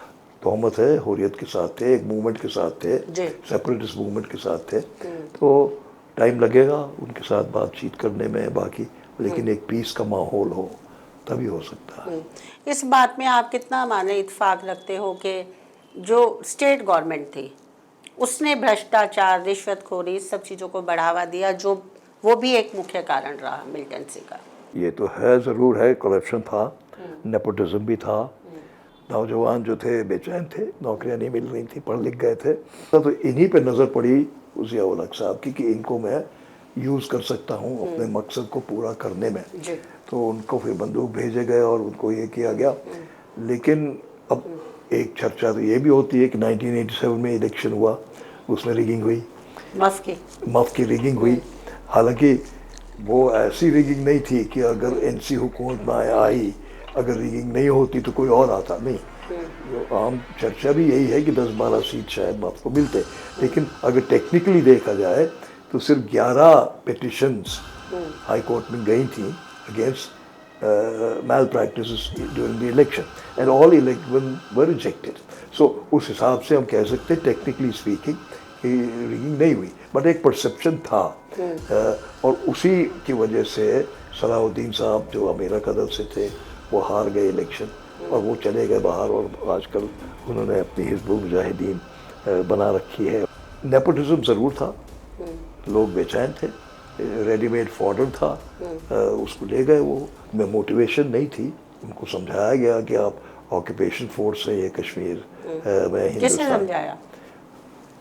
तोहमत है, हुर्रियत के साथ थे, एक मूवमेंट के साथ थे, सेपरेटिस्ट मूवमेंट के साथ थे। तो टाइम लगेगा उनके साथ बातचीत करने में बाकी, लेकिन एक पीस का माहौल हो तभी हो सकता है। इस बात में आप कितना माने इत्फाक रखते हो कि जो स्टेट गवर्नमेंट थी उसने भ्रष्टाचार, रिश्वतखोरी, इस सब चीज़ों को बढ़ावा दिया, जो वो भी एक मुख्य कारण रहा मिलिटेंसी का? ये तो है, ज़रूर है, करप्शन था, नेपोटिज्म भी था, नौजवान जो थे बेचैन थे, नौकरियां नहीं मिल रही थी, पढ़ लिख गए थे। तो इन्हीं पे नज़र पड़ी ज़िया-उल-हक साहब की कि इनको मैं यूज़ कर सकता हूँ अपने मकसद को पूरा करने में। जी। तो उनको फिर बंदूक भेजे गए और उनको ये किया गया। लेकिन अब एक चर्चा तो ये भी होती है कि 1987 में इलेक्शन हुआ, उसमें रिगिंग हुई, मफ की रिगिंग हुई। हालांकि वो ऐसी रिगिंग नहीं थी कि अगर एनसी हुकूमत में आई, अगर रिगिंग नहीं होती तो कोई और आता, नहीं। जो आम चर्चा भी यही है कि 10-12 सीट शायद मफ को मिलते। लेकिन अगर टेक्निकली देखा जाए तो सिर्फ 11 पिटिशंस हाई कोर्ट में गई थी against malpractices during the election and all 11 were rejected. So उस हिसाब से हम कह सकते हैं टेक्निकली स्पीकिंग कि रिगिंग नहीं हुई, बट एक परसेप्शन था। और उसी की वजह से सलाहुद्दीन साहब जो अमीरा कदर से थे वो हार गए इलेक्शन और वो चले गए बाहर, और आजकल उन्होंने अपनी हिज़्बुल मुजाहिदीन बना रखी है। नेपोटिज्म ज़रूर था, लोग बेचैन थे, रेडीमेड फॉर्डर था, उसको ले गए। वो में मोटिवेशन नहीं थी, उनको समझाया गया कि आप ऑक्यूपेशन फोर्स है ये कश्मीर में। किसने समझाया?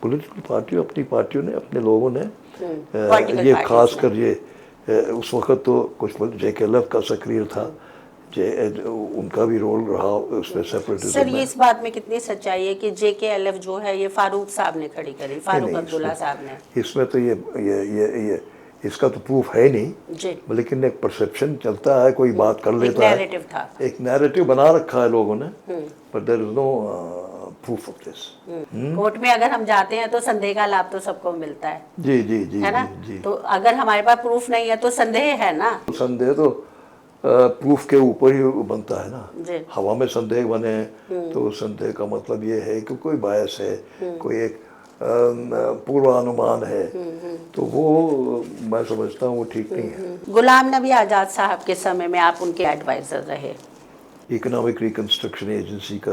पॉलिटिकल पार्टियों, अपनी पार्टियों ने, अपने लोगों ने। ये खास कर ये उस वक्त तो कुछ JKLF का सक्रिय था, उनका भी रोल रहा उसमें सेपरेटिज्म। सर ये इस बात में कितनी सच्चाई है कि JKLF जो है ये फारूक साहब ने खड़ी करी, फारूक अब्दुल्ला साहब ने? इसमें तो ये इसका तो प्रूफ है नहीं जी, लेकिन एक परसेप्शन चलता है, कोई बात कर लेता है, नैरेटिव था, एक नैरेटिव बना रखा है लोगों ने, but there is no proof of this. Court में अगर हम जाते हैं तो संदेह का लाभ तो सबको मिलता है। जी जी जी, है ना? जी। तो अगर हमारे पास प्रूफ नहीं है तो संदेह है ना? संदेह तो प्रूफ के ऊपर ही बनता है ना। जी। हवा में संदेह बने तो संदेह का मतलब ये है कि कोई बायस है, कोई एक पूर्वानुमान है, तो वो मैं समझता हूँ वो ठीक नहीं है। गुलाम नबी आज़ाद साहब के समय में आप उनके एडवाइजर रहे। इकोनॉमिक रिकंस्ट्रक्शन एजेंसी का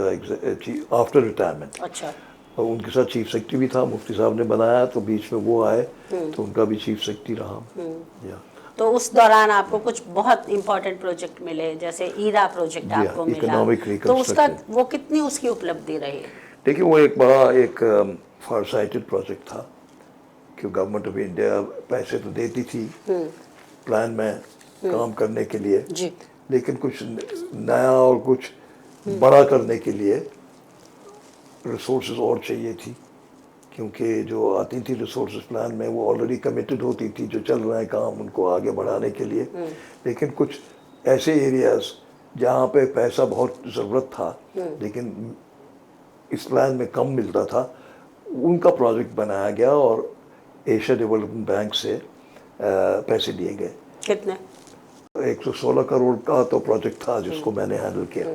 आफ्टर रिटायरमेंट। अच्छा। और उनके साथ चीफ सेक्रेटरी भी था, मुफ्ती साहब ने बनाया, तो बीच में वो आए तो उनका भी चीफ सेक्रेटरी रहा। तो उस दौरान आपको कुछ बहुत इंपॉर्टेंट प्रोजेक्ट मिले, जैसे ईरा प्रोजेक्ट आपको मिला, तो उसका वो कितनी उसकी उपलब्धि रही? देखिए वो एक बड़ा एक फारसाइटेड प्रोजेक्ट था कि गवर्नमेंट ऑफ इंडिया पैसे तो देती थी प्लान में काम करने के लिए जी, लेकिन कुछ नया और कुछ बड़ा करने के लिए रिसोर्सेज और चाहिए थी, क्योंकि जो आती थी रिसोर्सेज प्लान में वो ऑलरेडी कमिटेड होती थी, जो चल रहा है काम उनको आगे बढ़ाने के लिए। लेकिन कुछ ऐसे एरियाज जहाँ पे पैसा बहुत ज़रूरत था लेकिन इस प्लान में कम मिलता था, उनका प्रोजेक्ट बनाया गया और एशिया डेवलपमेंट बैंक से पैसे दिए गए। कितने? 116 करोड़ का तो प्रोजेक्ट था जिसको मैंने हैंडल किया।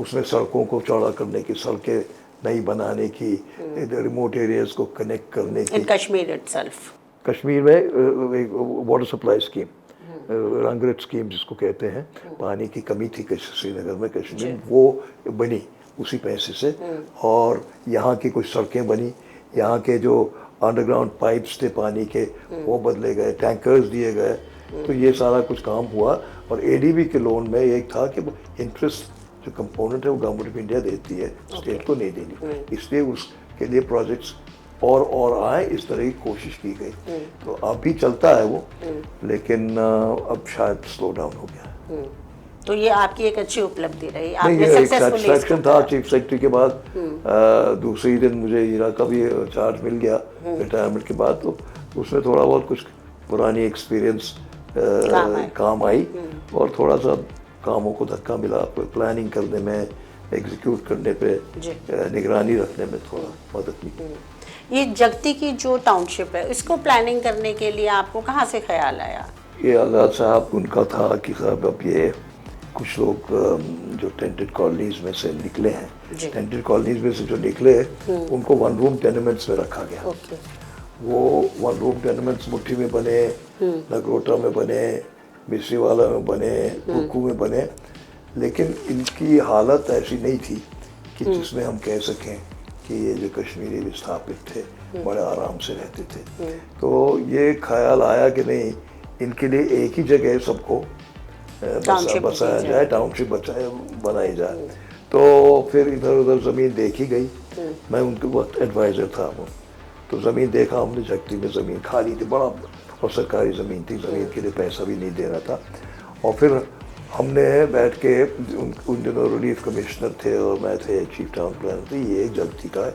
उसमें सड़कों को चौड़ा करने की, सड़कें नई बनाने की, रिमोट एरियाज को कनेक्ट करने की। इन कश्मीर इटसेल्फ, कश्मीर में एक वाटर सप्लाई स्कीम, रंगरेट स्कीम जिसको कहते हैं, पानी की कमी थी श्रीनगर में, कश्मीर, वो बनी उसी पैसे से। और यहाँ की कुछ सड़कें बनी, यहाँ के जो अंडरग्राउंड पाइप्स थे पानी के वो बदले गए, टैंकर्स दिए गए, तो ये सारा कुछ काम हुआ। और ADB के लोन में एक था कि इंटरेस्ट जो कंपोनेंट है वो गवर्नमेंट ऑफ इंडिया देती है, स्टेट को नहीं देनी, इसलिए उसके लिए प्रोजेक्ट्स और आए, इस तरह की कोशिश की गई। तो अब भी चलता है वो, लेकिन अब शायद स्लो डाउन हो गया है। तो ये आपकी एक अच्छी उपलब्धि रही, नहीं, आपने ये एक सक्सेसफुली सेटिस्फैक्शन था। चीफ सेक्रेटरी के बाद दूसरे दिन मुझे ईरा का भी चार्ज मिल गया रिटायरमेंट के बाद, तो उसमें थोड़ा बहुत कुछ पुरानी एक्सपीरियंस काम आई और थोड़ा सा कामों को धक्का मिला, प्लानिंग करने में, एग्जीक्यूट करने पे, निगरानी रखने में थोड़ा मदद मिली। ये जगती की जो टाउनशिप है, इसको प्लानिंग करने के लिए आपको कहाँ से ख्याल आया? ये आज़ाद साहब उनका था कि साहब अब ये कुछ लोग जो टेंटेड कॉलोनीज में से निकले हैं, टेंटेड कॉलोनीज में से जो निकले उनको वन रूम टेनेमेंट्स में रखा गया। वो वन रूम टेनेमेंट्स मुट्ठी में बने, नगरोटा में बने, मिस्रीवाला में बने, कुक्कू में बने, लेकिन इनकी हालत ऐसी नहीं थी कि जिसमें हम कह सकें कि ये जो कश्मीरी विस्थापित थे बड़े आराम से रहते थे। तो ये ख्याल आया कि नहीं, इनके लिए एक ही जगह सबको बसाया जाए, टाउनशिप बनाई जाए। तो फिर इधर उधर ज़मीन देखी गई, मैं उनके वक्त एडवाइज़र था वो, तो ज़मीन देखा हमने, जगती में ज़मीन खाली थी, बड़ा और सरकारी ज़मीन थी, ज़मीन के लिए पैसा भी नहीं दे रहा था। और फिर हमने बैठ के उन दिनों रिलीफ कमिश्नर थे और मैं थे चीफ टाउन प्लानर थे, ये एक जगती का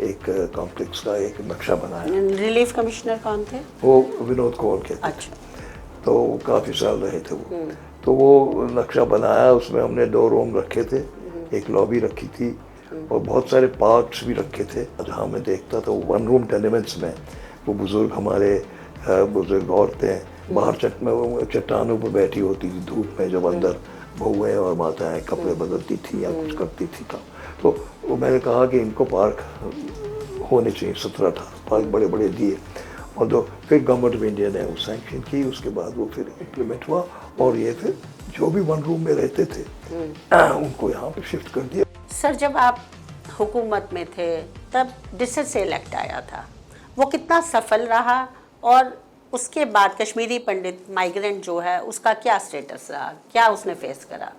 एक कॉम्प्लेक्स का एक नक्शा बनाया। रिलीफ कमिश्नर कौन थे? वो विनोद कौर के थे। अच्छा। तो काफ़ी साल रहे थे वो। तो वो नक्शा बनाया, उसमें हमने 2 रूम रखे थे, एक लॉबी रखी थी और बहुत सारे पार्क्स भी रखे थे। जहाँ मैं देखता था वो 1 रूम टेनेमेंट्स में वो बुज़ुर्ग हमारे बुज़ुर्ग औरतें बाहर चट्टानों पर बैठी होती थी धूप में, जब अंदर बहुएँ और माताएँ कपड़े बदलती थी या कुछ करती थी काम। तो वो मैंने कहा कि इनको पार्क होने चाहिए, 17-18 पार्क बड़े बड़े दिए। और जो फिर गवर्नमेंट ऑफ इंडिया ने वो सैंक्शन की, उसके बाद वो फिर इम्प्लीमेंट हुआ और ये फिर जो भी 1 रूम में रहते थे उनको यहाँ पे शिफ्ट कर दिया। सर, जब आप हुकूमत में थे तब डिस्ट्रिक्ट सेल एक्ट आया था, वो कितना सफल रहा और उसके बाद कश्मीरी पंडित माइग्रेंट जो है उसका क्या स्टेटस रहा, क्या उसने फेस करा?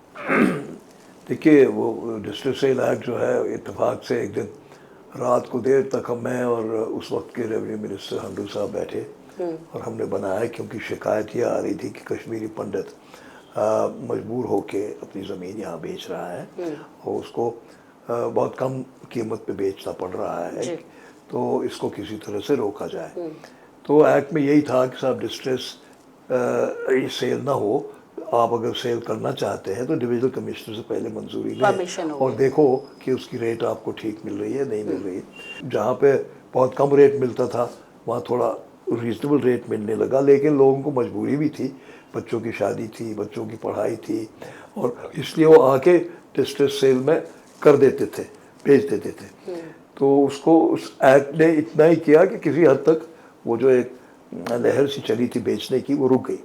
देखिए, वो डिस्ट्रिक्ट सेल एक्ट जो है, इत्तेफाक से एक दिन रात को देर तक मैं और उस वक्त के रेवेन्यू मिनिस्टर हंडू साहब बैठे और हमने बनाया, क्योंकि शिकायत ये आ रही थी कि कश्मीरी पंडित मजबूर होके अपनी ज़मीन यहाँ बेच रहा है और उसको बहुत कम कीमत पे बेचना पड़ रहा है, तो इसको किसी तरह से रोका जाए। तो एक्ट में यही था कि साहब डिस्ट्रेस सेल ना हो, आप अगर सेल करना चाहते हैं तो डिविजनल कमिश्नर से पहले मंजूरी लें और देखो कि उसकी रेट आपको ठीक मिल रही है नहीं मिल रही है। जहाँ पे बहुत कम रेट मिलता था वहाँ थोड़ा रीजनेबल रेट मिलने लगा, लेकिन लोगों को मजबूरी भी थी, बच्चों की शादी थी, बच्चों की पढ़ाई थी, और इसलिए वो आके डिस्ट्रेस सेल में कर देते थे, बेच देते थे। तो उसको उस एक्ट ने इतना ही किया कि किसी हद तक वो जो एक लहर सी चली थी बेचने की, वो रुक गई।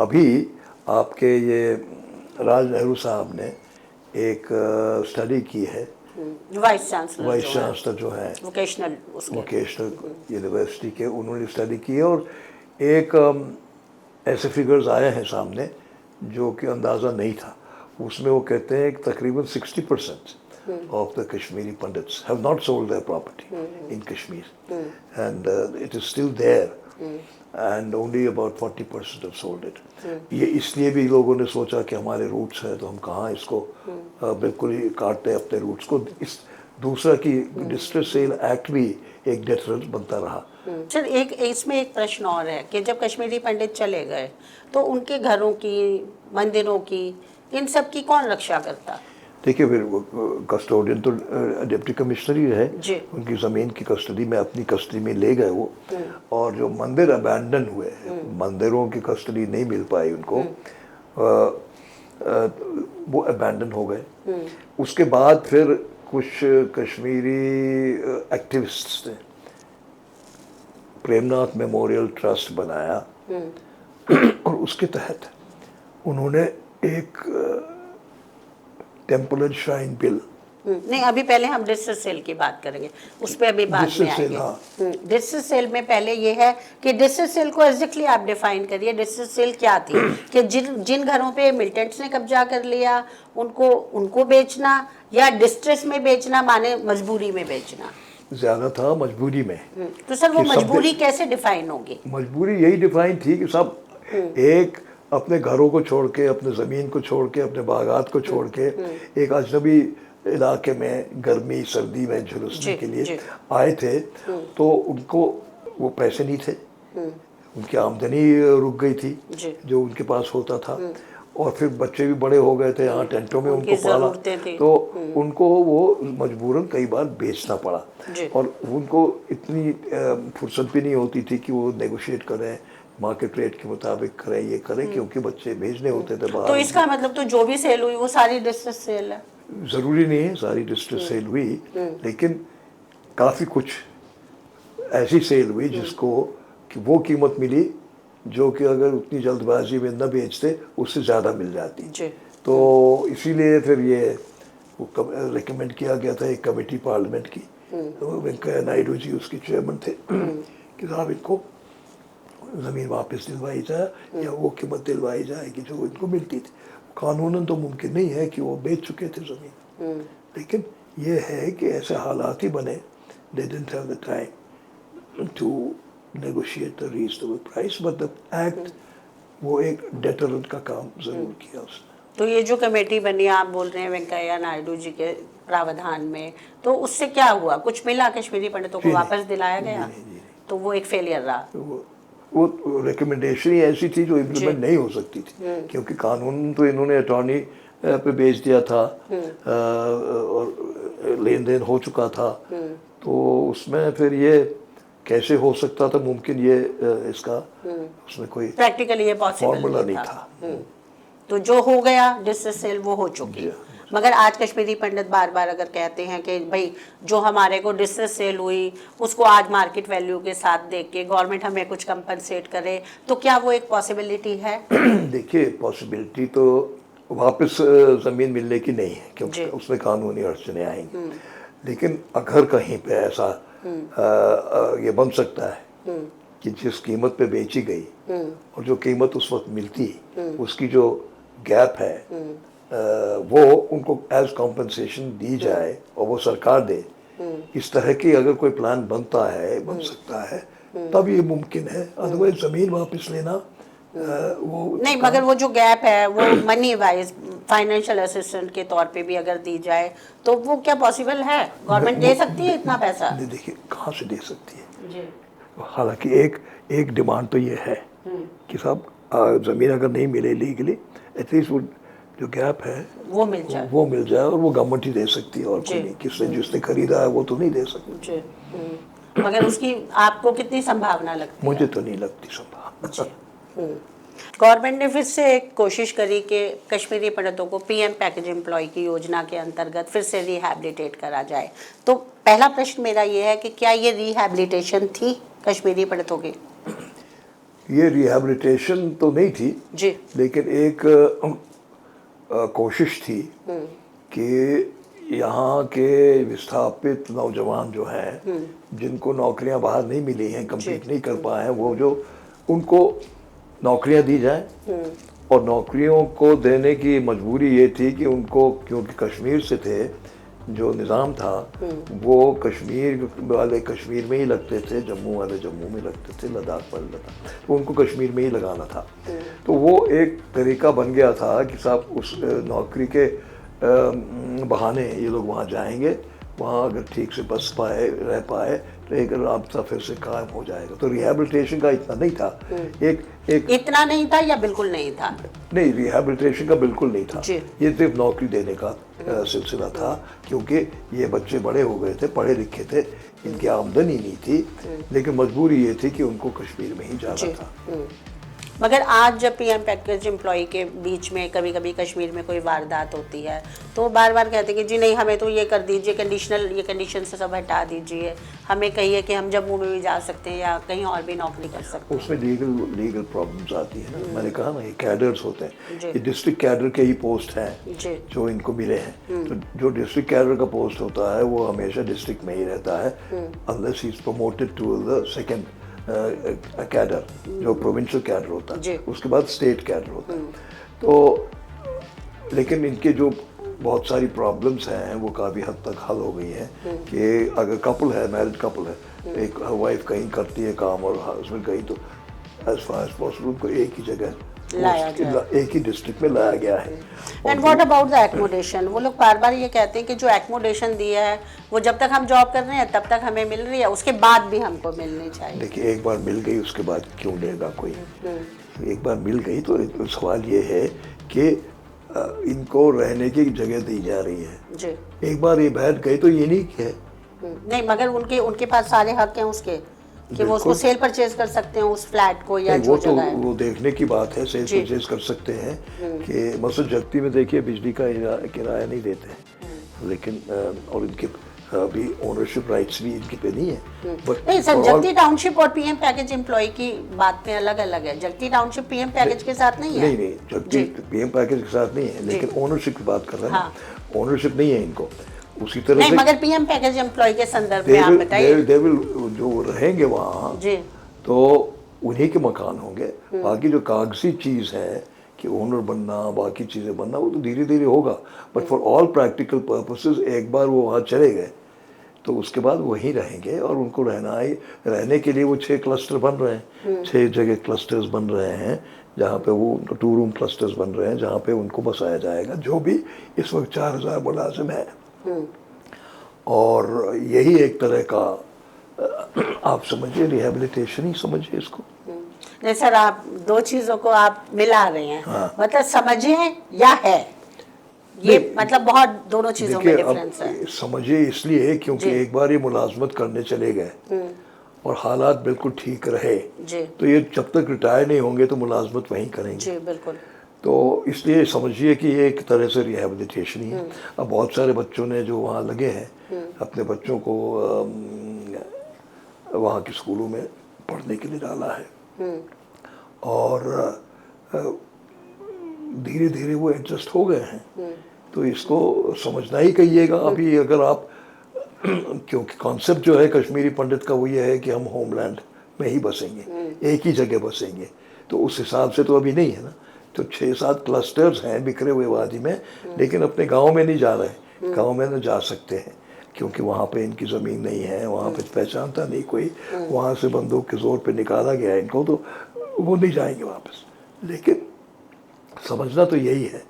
अभी आपके ये राज नेहरू साहब ने एक स्टडी की है, वाइस चांसलर जो है वोकेशनल यूनिवर्सिटी के, उन्होंने स्टडी की है और एक ऐसे फिगर्स आए हैं सामने जो कि अंदाज़ा नहीं था। उसमें वो कहते हैं कि तकरीबन 60% of the Kashmiri pandits have not sold their property in Kashmir, and it is still there, and only about 40% have sold it. ये इसलिए भी लोगों ने सोचा कि हमारे रूट्स हैं तो हम कहाँ इसको बिल्कुल ही काटते अपने रूट्स को। इस दूसरा कि डिस्ट्रेस सेल एक्ट भी एक डेटरेंट बनता रहा। सर, एक इसमें एक प्रश्न और है कि जब कश्मीरी पंडित चले गए तो उनके घरों की, मंदिरों की, इन सब की कौन रक्षा करता? देखिए, फिर कस्टोडियन तो डिप्टी कमिश्नर ही है, उनकी ज़मीन की कस्टडी में अपनी कस्टडी में ले गए वो, और जो मंदिर अबैंडन हुए, मंदिरों की कस्टडी नहीं मिल पाई उनको, वो अबैंडन हो गए। उसके बाद फिर कुछ कश्मीरी एक्टिविस्ट्स ने प्रेमनाथ मेमोरियल ट्रस्ट बनाया और उसके तहत उन्होंने एक टेम्पल एंड श्राइन बिल, नहीं, अभी पहले हम डिस्ट्रिक्ट सेल की बात करेंगे, उस पर अभी बाद में आएंगे। डिस्ट्रिक्ट सेल में पहले ये है कि डिस्ट्रिक्ट सेल को एग्जैक्टली आप डिफाइन करिए, डिस्ट्रिक्ट सेल क्या थी? कि जिन घरों पे मिलिटेंट्स ने कब्जा कर लिया उनको बेचना, या डिस्ट्रेस में बेचना माने मजबूरी में बेचना? ज्यादा था मजबूरी में। तो सर वो मजबूरी कैसे डिफाइन होगी? मजबूरी यही डिफाइन थी कि सब एक अपने घरों को छोड़ के, अपने ज़मीन को छोड़ के, अपने बागात को छोड़ के एक अजनबी इलाके में गर्मी सर्दी में झुलसने के लिए आए थे। तो उनको वो पैसे नहीं थे, उनकी आमदनी रुक गई थी जो उनके पास होता था, और फिर बच्चे भी बड़े हो गए थे, यहाँ टेंटों में उनको पाला, तो उनको वो मजबूरन कई बार बेचना पड़ा। और उनको इतनी फुर्सत भी नहीं होती थी कि वो नेगोशिएट करें, मार्केट रेट के मुताबिक करें, ये करें, क्योंकि बच्चे भेजने होते थे बाहर। तो इसका मतलब तो जो भी सेल हुई वो सारी डिस्ट्रिक्ट सेल है? ज़रूरी नहीं है सारी डिस्ट्रिक्ट सेल हुई, लेकिन काफ़ी कुछ ऐसी सेल हुई जिसको कि वो कीमत मिली जो कि अगर उतनी जल्दबाजी में न बेचते उससे ज़्यादा मिल जाती। तो इसीलिए फिर ये रिकमेंड किया गया था एक कमेटी पार्लियामेंट की, तो वेंकैया नायडू जी उसके चेयरमैन थे, कि साहब इनको ज़मीन वापस दिलवाई जाए या वो कीमत दिलवाई जाए कि जो इनको मिलती थी। कानूनन तो मुमकिन नहीं है कि वो बेच चुके थे ज़मीन, लेकिन ये है कि ऐसे हालात ही बने, they didn't have the time to negotiate the reasonable price, but the act वो एक deterrent का काम जरूर किया उसने। तो ये जो कमेटी बनी आप बोल रहे हैं वेंकैया नायडू जी के प्रावधान में, तो उससे क्या हुआ? कुछ मिला कश्मीरी पंडितों को जी नहीं, वापस दिलाया गया? नहीं। तो वो एक फेलियर रहा। वो रिकमेंडेशन ही ऐसी थी जो इम्प्लीमेंट नहीं हो सकती थी, क्योंकि कानून तो इन्होंने अटॉर्नी पे भेज दिया था और लेन देन हो चुका था, तो उसमें फिर ये कैसे हो सकता था मुमकिन, ये इसका उसमें कोई प्रैक्टिकली ये पॉसिबल फॉर्मूला नहीं नहीं था। था। तो जो हो गया डिस्ट्रेस सेल वो हो चुकी। मगर आज कश्मीरी पंडित बार बार अगर कहते हैं कि भाई जो हमारे को डिस्ट्रेस सेल हुई उसको आज मार्केट वैल्यू के साथ देख के गवर्नमेंट हमें कुछ कंपनसेट करे, तो क्या वो एक पॉसिबिलिटी है? देखिए, पॉसिबिलिटी तो वापस ज़मीन मिलने की नहीं है, क्योंकि उसमें कानूनी अड़चने आएंगी, लेकिन अगर कहीं पे ऐसा ये बन सकता है कि जिस कीमत पे बेची गई और जो कीमत उस वक्त मिलती उसकी जो गैप है वो उनको एज कॉम्पनसेशन दी जाए और वो सरकार दे, इस तरह की अगर कोई प्लान बन सकता है तब ये मुमकिन है। अदरवाइज ज़मीन वापस लेना वो नहीं, मगर वो जो गैप है वो मनी वाइज फाइनेंशियल असिस्टेंट के तौर पे भी अगर दी जाए तो वो क्या पॉसिबल है? गवर्नमेंट दे सकती है इतना पैसा? देखिए, कहाँ से दे सकती है जी। हालांकि एक डिमांड तो ये है कि साहब ज़मीन अगर नहीं मिले लीगली, एटलीस्ट वो जो गैप है वो मिल जाए और वो गवर्नमेंट ही दे सकती है और कोई नहीं। जिसने खरीदा है वो तो नहीं दे सकती। मगर उसकी आपको कितनी संभावना लगती है? मुझे तो नहीं लगती संभावना। गवर्नमेंट ने फिर से एक कोशिश करी कि कश्मीरी पंडितों को पीएम पैकेज एम्प्लॉय की योजना के अंतर्गत फिर से रिहैबिलिटेट करा जाए। तो पहला प्रश्न मेरा ये है कि क्या ये रिहैबिलिटेशन थी कश्मीरी पंडितों की? ये रिहैबिलिटेशन तो नहीं थी जी, लेकिन एक कोशिश थी कि यहाँ के विस्थापित नौजवान जो हैं जिनको नौकरियाँ बाहर नहीं मिली हैं, कंप्लीट नहीं कर पाए हैं, वो जो उनको नौकरियां दी जाए। और नौकरियों को देने की मजबूरी ये थी कि उनको, क्योंकि कश्मीर से थे, जो निज़ाम था वो कश्मीर वाले कश्मीर में ही लगते थे, जम्मू वाले जम्मू में लगते थे, लद्दाख वाले लद्दाख, तो उनको कश्मीर में ही लगाना था। तो वो एक तरीका बन गया था कि साहब उस नौकरी के बहाने ये लोग वहाँ जाएंगे, वहाँ अगर ठीक से बस पाए रह पाए तो एक रास्ता फिर से कायम हो जाएगा। तो रिहैबिलिटेशन का इतना नहीं था। एक इतना नहीं था या बिल्कुल नहीं था? नहीं, रिहैबिलिटेशन का बिल्कुल नहीं था। जी। ये सिर्फ नौकरी देने का सिलसिला था, क्योंकि ये बच्चे बड़े हो गए थे, पढ़े लिखे थे, इनकी आमदनी नहीं थी, लेकिन मजबूरी ये थी कि उनको कश्मीर में ही जाना था। मगर आज जब पीएम पैकेज एम्प्लॉय के बीच में कभी कभी कश्मीर में कोई वारदात होती है तो बार बार कहते हैं कि जी नहीं, हमें तो ये कर दीजिए, ये कंडीशन से सब हटा दीजिए, हमें कहिए कि हम जम्मू में भी जा सकते हैं या कहीं और भी नौकरी कर सकते हैं। उसमें लीगल प्रॉब्लम्स आती है ना। मैंने कहा ना, ये कैडर्स होते हैं, ये डिस्ट्रिक्ट कैडर के ही पोस्ट हैं जो इनको मिले हैं। तो जो डिस्ट्रिक्ट कैडर का पोस्ट होता है वो हमेशा डिस्ट्रिक्ट में ही रहता है, unless he is promoted to the second cadre, जो प्रोविंशियल कैडर होता है, उसके बाद स्टेट कैडर होता है। तो लेकिन इनके जो बहुत सारी प्रॉब्लम्स हैं वो काफ़ी हद तक हल हो गई हैं कि अगर कपल है, मैरिड कपल है, एक वाइफ कहीं करती है काम और हस्बैंड कहीं, तो एज फार एज पॉसिबल उनको एक ही जगह एक ही डिस्ट्रिक्ट में लाया गया है। And what about the accommodation? वो लोग बार बार ये कहते हैं कि जो एकोमोडेशन दिया है वो जब तक हम जॉब कर रहे हैं तब तक हमें मिल रही है, उसके बाद भी हमको मिलनी चाहिए। देखिए, एक बार मिल गई उसके बाद क्यों लेगा कोई? एक बार मिल गई तो सवाल ये है कि इनको रहने की जगह दी जा रही है जी। एक बार ये बैठ गए तो ये नहीं है। नहीं, मगर उनके पास सारे हक हैं उसके कि वो उसको सेल परचेज कर सकते हैं उस फ्लैट को या जो जगह है। वो देखने की बात है, सेल परचेज कर सकते हैं कि मसलन जगती में देखिए बिजली का किराया नहीं देते, लेकिन और इनके अभी ओनरशिप राइट्स भी इनके पे नहीं है। नहीं सर, जगती टाउनशिप और पीएम पैकेज एम्प्लॉय की बात में अलग अलग है। जगती टाउनशिप पीएम पैकेज के साथ नहीं है। नहीं, जगती पीएम पैकेज के साथ नहीं है, लेकिन ओनरशिप की बात कर रहे हैं। ओनरशिप नहीं है इनको उसी तरह नहीं, से। मगर पीएम पैकेज एम्प्लॉय के संदर्भ में आप बताइए। जो रहेंगे वहाँ तो उन्हीं के मकान होंगे। बाकी जो कागजी चीज़ है कि ओनर बनना, बाकी चीज़ें बनना, वो तो धीरे धीरे होगा। But for all practical purposes एक बार वो वहाँ चले गए तो उसके बाद वहीं रहेंगे और उनको रहने के लिए वो 6 क्लस्टर बन रहे हैं, 6 जगह क्लस्टर्स बन रहे हैं जहाँ पे वो 2 रूम क्लस्टर्स बन रहे हैं जहाँ पे उनको बसाया जाएगा, जो भी इस वक्त 4000 मुलाजिम है। और यही एक तरह का आप समझिए रिहेबिलिटेशन ही समझिए इसको। नहीं सर, आप दो चीजों को आप मिला रहे हैं। हाँ। मतलब समझिए या है, ये मतलब बहुत दोनों चीजों में देखिए, डिफरेंस है। अब समझिए इसलिए क्योंकि जी। एक बार ये मुलाजमत करने चले गए और हालात बिल्कुल ठीक रहे, जी तो ये जब तक रिटायर नहीं होंगे तो मुलाजमत वहीं करेंगे। जी बिल्कुल। तो इसलिए समझिए कि ये एक तरह से रिहेबिलिटेशन ही है। अब बहुत सारे बच्चों ने जो वहाँ लगे हैं अपने बच्चों को वहाँ के स्कूलों में पढ़ने के लिए डाला है और धीरे धीरे वो एडजस्ट हो गए हैं। तो इसको समझना ही कहिएगा। अभी अगर आप क्योंकि कॉन्सेप्ट जो है कश्मीरी पंडित का वो ये है कि हम होमलैंड में ही बसेंगे, एक ही जगह बसेंगे, तो उस हिसाब से तो अभी नहीं है ना। तो 6-7 क्लस्टर्स हैं बिखरे हुए वादी में, लेकिन अपने गांव में नहीं जा रहे। गांव में न जा सकते हैं क्योंकि वहाँ पे इनकी ज़मीन नहीं है, वहाँ पे पहचानता नहीं कोई, वहाँ से बंदूक के ज़ोर पे निकाला गया इनको, तो वो नहीं जाएंगे वापस। लेकिन समझना तो यही है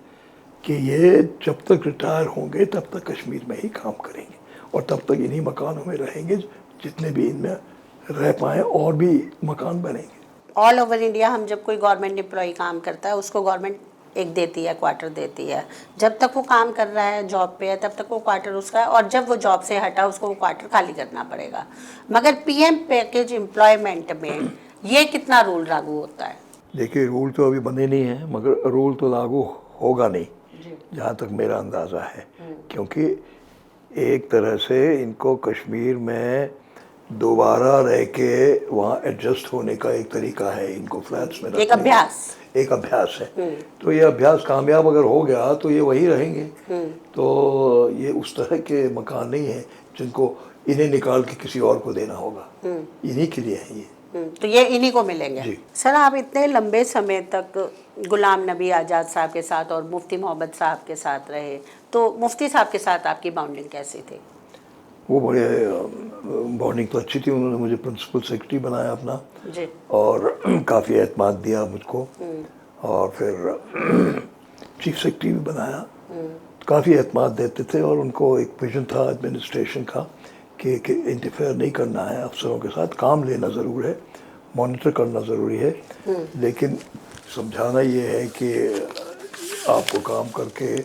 कि ये जब तक रिटायर होंगे तब तक कश्मीर में ही काम करेंगे और तब तक इन्हीं मकानों में रहेंगे जितने भी इनमें रह पाएँ, और भी मकान बनेंगे। ऑल ओवर इंडिया हम जब कोई गवर्नमेंट एम्प्लॉय काम करता है उसको गवर्नमेंट एक देती है, क्वार्टर देती है। जब तक वो काम कर रहा है, जॉब पे है, तब तक वो क्वार्टर उसका है, और जब वो जॉब से हटा उसको वो क्वार्टर खाली करना पड़ेगा। मगर पीएम पैकेज एम्प्लॉयमेंट में ये कितना रूल लागू होता है? देखिए, रूल तो अभी बने नहीं हैं, मगर रूल तो लागू होगा नहीं जहाँ तक मेरा अंदाज़ा है, क्योंकि एक तरह से इनको कश्मीर में दोबारा रह के वहाँ एडजस्ट होने का एक तरीका है, इनको फ्लैट्स में एक अभ्यास है। तो ये अभ्यास कामयाब अगर हो गया तो ये वहीं रहेंगे। तो ये उस तरह के मकान नहीं है जिनको इन्हें निकाल के किसी और को देना होगा, इन्हीं के लिए है ये। तो ये इन्हीं को मिलेंगे। जी। सर, आप इतने लंबे समय तक गुलाम नबी आज़ाद साहब के साथ और मुफ्ती मोहम्मद साहब के साथ रहे, तो मुफ्ती साहब के साथ आपकी बाउंडिंग कैसी थी? वो बड़े बॉन्डिंग तो अच्छी थी। उन्होंने मुझे प्रिंसिपल सेक्रेटरी बनाया अपना जी। और काफ़ी एतमाद दिया मुझको, और फिर चीफ सेक्रेटरी भी बनाया। काफ़ी एतमाद देते थे और उनको एक विजन था एडमिनिस्ट्रेशन का कि इंटरफेयर नहीं करना है अफसरों के साथ, काम लेना ज़रूर है, मॉनिटर करना ज़रूरी है, लेकिन समझाना ये है कि आपको काम करके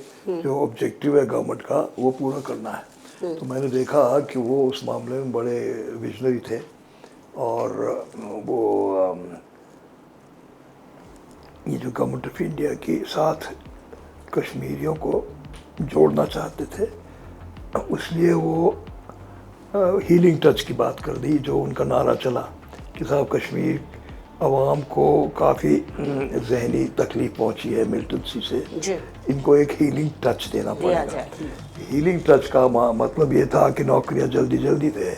जो ऑब्जेक्टिव है गवर्नमेंट का वो पूरा करना है। तो मैंने देखा कि वो उस मामले में बड़े विजनरी थे और वो ये जो गवर्नमेंट ऑफ इंडिया के साथ कश्मीरियों को जोड़ना चाहते थे, इसलिए वो हीलिंग टच की बात कर दी। जो उनका नारा चला कि साहब कश्मीर अवाम को काफ़ी जहनी तकलीफ पहुंची है मिलिटेंसी से, इनको एक हीलिंग टच देना पड़ेगा। हीलिंग टच का मतलब ये था कि नौकरियां जल्दी जल्दी दे,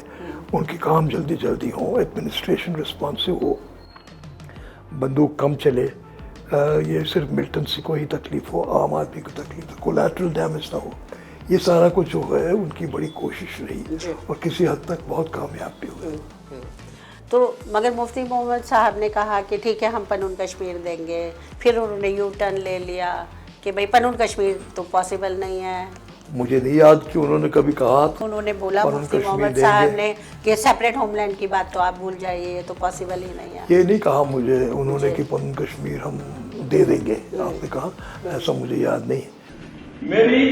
उनके काम जल्दी जल्दी हों, एडमिनिस्ट्रेशन रिस्पॉन्सिव हो, बंदूक कम चले, ये सिर्फ मिलिटेंसी को ही तकलीफ हो, आम आदमी को तकलीफ हो, कोलैटरल डैमेज ना हो। ये सारा कुछ जो है उनकी बड़ी कोशिश रही और किसी हद तक बहुत कामयाब भी हुए। तो मगर मुफ्ती मोहम्मद साहब ने कहा कि ठीक है हम पनून कश्मीर देंगे, फिर उन्होंने यू टर्न ले लिया कि भाई पनून कश्मीर तो पॉसिबल नहीं है। मुझे नहीं याद कि उन्होंने कभी कहा था। उन्होंने बोला मुफ्ती मोहम्मद साहब ने कि सेपरेट होमलैंड की बात तो आप भूल जाइए, ये तो पॉसिबल ही नहीं है। ये नहीं कहा मुझे उन्होंने कि पनून कश्मीर हम दे देंगे, आपने कहा, ऐसा मुझे याद नहीं है। मेरी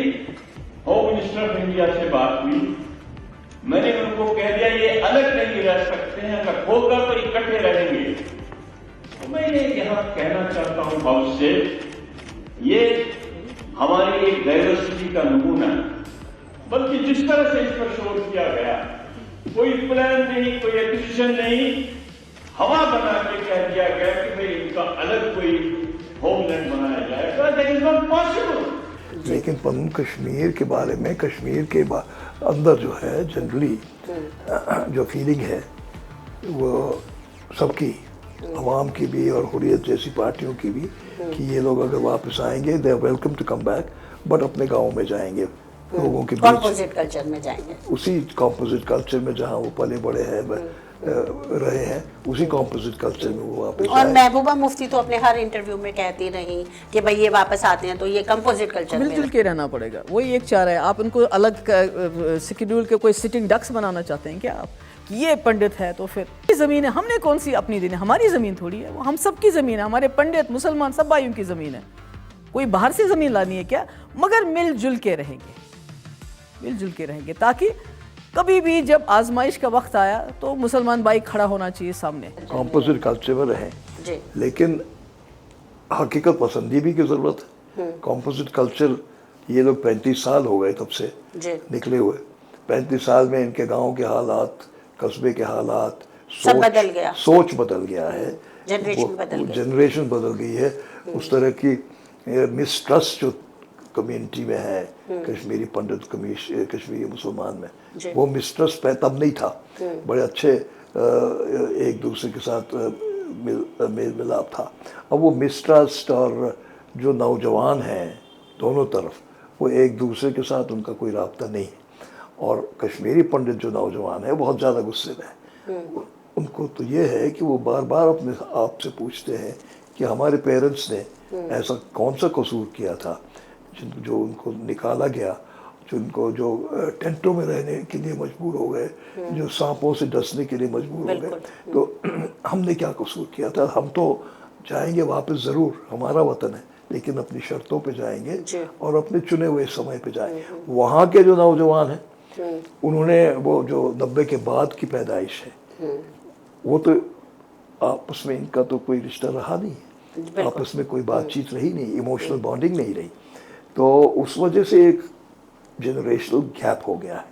होम मिनिस्टर ऑफ इंडिया से बात हुई, मैंने उनको कह दिया ये अलग नहीं रह सकते हैं, अगर होगा तो इकट्ठे रहेंगे। तो मैंने यहाँ कहना चाहता हूँ हाउस से, ये हमारी एक डाइवर्सिटी का नमूना है, बल्कि जिस तरह से इस पर शोर किया गया, कोई प्लान नहीं, कोई एक्विजिशन नहीं, हवा बना के कह दिया गया कि भाई इनका अलग कोई होमलैंड बनाया जाएगा, दैट इज नॉट पॉसिबल। लेकिन पनून कश्मीर के बारे में, कश्मीर के अंदर जो है जनरली जो फीलिंग है वो सबकी, अवाम की भी और हुर्रियत जैसी पार्टियों की भी, कि ये लोग अगर वापस आएंगे they are welcome to come back, but अपने गाँव में जाएंगे, लोगों के बीच, कॉम्पोजिट कल्चर में जाएंगे। उसी कॉम्पोजिट कल्चर में जहाँ वो पले बड़े हैं, रहे हैं, उसी कॉम्पोजिट कल्चर में वो वापस और आए। महबूबा मुफ्ती तो अपने हर इंटरव्यू में कहती रही कि भाई ये वापस आते हैं तो ये कंपोजिट कल्चर में मिलजुल के रहना पड़ेगा, वही एक चारा है। आप उनको अलग शेड्यूल के कोई सिटिंग डक्स बनाना चाहते हैं क्या आप, कि ये पंडित है तो फिर ज़मीन है, हमने कौन सी अपनी देनी, हमारी ज़मीन थोड़ी है, वो हम सबकी ज़मीन है, हमारे पंडित मुसलमान सब भाइयों की ज़मीन है, कोई बाहर से ज़मीन लानी है क्या? मगर मिलजुल के रहेंगे, मिलजुल के रहेंगे, ताकि कभी भी जब आजमाइश का वक्त आया तो मुसलमान भाई खड़ा होना चाहिए सामने। कॉम्पोजिट कल्चर में रहें, जी। लेकिन हकीकत पसंदी भी की ज़रूरत है। कॉम्पोजिट कल्चर, ये लोग 35 साल हो गए तब से जी। निकले हुए। 35 साल में इनके गांव के हालात, कस्बे के हालात, सब बदल गया, सोच बदल गया है, जनरेशन बदल गई, जनरेशन बदल गई है। उस तरह की मिसट्रस्ट जो कम्युनिटी में है, कश्मीरी पंडित, कश्मीरी मुसलमान में, वो मिसट्रस्ट तब नहीं था। बड़े अच्छे एक दूसरे के साथ मेल मिलाप था। अब वो मिसट्रस्ट, और जो नौजवान हैं दोनों तरफ, वो एक दूसरे के साथ उनका कोई राब्ता नहीं है। और कश्मीरी पंडित जो नौजवान है बहुत ज़्यादा गुस्से में है। उनको तो ये है कि वो बार बार अपने आप से पूछते हैं कि हमारे पेरेंट्स ने ऐसा कौन सा कसूर किया था जो उनको निकाला गया, जो टेंटों में रहने के लिए मजबूर हो गए, जो सांपों से डसने के लिए मजबूर हो गए, तो हमने क्या कसूर किया था? हम तो जाएंगे वापस ज़रूर, हमारा वतन है, लेकिन अपनी शर्तों पे जाएंगे और अपने चुने हुए समय पे जाएंगे। वहाँ के जो नौजवान हैं, उन्होंने वो जो 90 के बाद की पैदाइश है, वो तो आपस में इनका तो कोई रिश्ता रहा नहीं है, आपस में कोई बातचीत रही नहीं, इमोशनल बॉन्डिंग नहीं रही। तो उस वजह से एक जनरेशनल गैप हो गया है।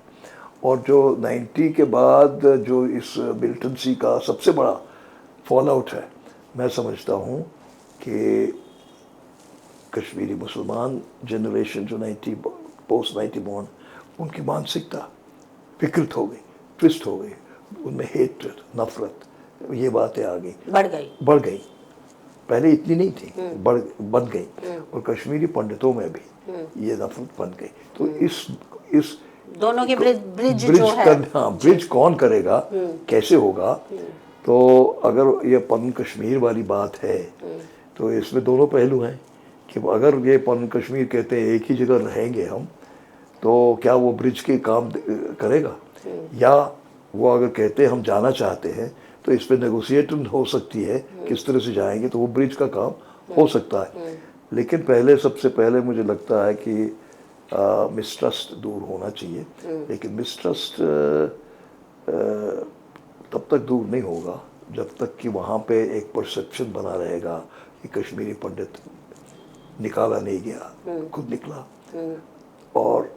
और जो 90 के बाद जो इस मिलिटेंसी का सबसे बड़ा फॉल आउट है, मैं समझता हूँ कि कश्मीरी मुसलमान जनरेशन जो 90 पोस्ट 90 बॉर्न, उनकी मानसिकता विकृत हो गई, ट्विस्ट हो गई, उनमें हेट्रेड, नफरत, ये बातें आ गई, बढ़ गई। पहले इतनी नहीं थी, बढ़ गई। और कश्मीरी पंडितों में भी ये नफरत बन गई। तो इस दोनों की ब्रिज जो है, ब्रिज कौन करेगा, कैसे होगा? तो अगर ये पन कश्मीर वाली बात है, तो इसमें दोनों पहलू हैं कि अगर ये पन कश्मीर कहते हैं एक ही जगह रहेंगे हम, तो क्या वो ब्रिज के काम करेगा? या वो अगर कहते हैं हम जाना चाहते हैं, तो इस पर नेगोशिएशन हो सकती है, किस तरह से जाएंगे, तो वो ब्रिज का काम हो सकता है। लेकिन पहले, सबसे पहले मुझे लगता है कि मिसट्रस्ट दूर होना चाहिए। लेकिन मिसट्रस्ट तब तक दूर नहीं होगा जब तक कि वहाँ पे एक परसेप्शन बना रहेगा कि कश्मीरी पंडित निकाला नहीं गया, खुद निकला। और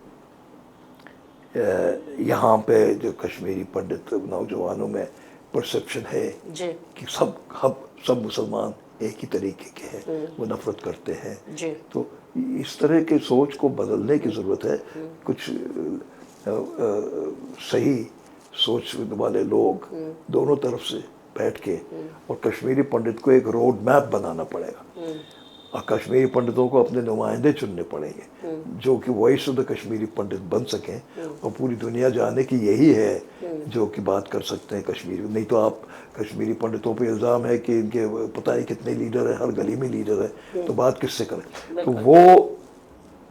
यहाँ पे जो कश्मीरी पंडित नौजवानों में परसेप्शन है कि सब मुसलमान एक ही तरीके के हैं, वो नफरत करते हैं। तो इस तरह के सोच को बदलने की ज़रूरत है। कुछ सही सोच वाले लोग दोनों तरफ से बैठ के, और कश्मीरी पंडित को एक रोड मैप बनाना पड़ेगा, और कश्मीरी पंडितों को अपने नुमाइंदे चुनने पड़ेंगे जो कि वॉइस ऑफ द कश्मीरी पंडित बन सकें, और पूरी दुनिया जाने की यही है जो कि बात कर सकते हैं कश्मीरी। नहीं तो आप कश्मीरी पंडितों पे इल्ज़ाम है कि इनके पता है कितने लीडर है, हर गली में लीडर है, तो बात किससे करें? तो वो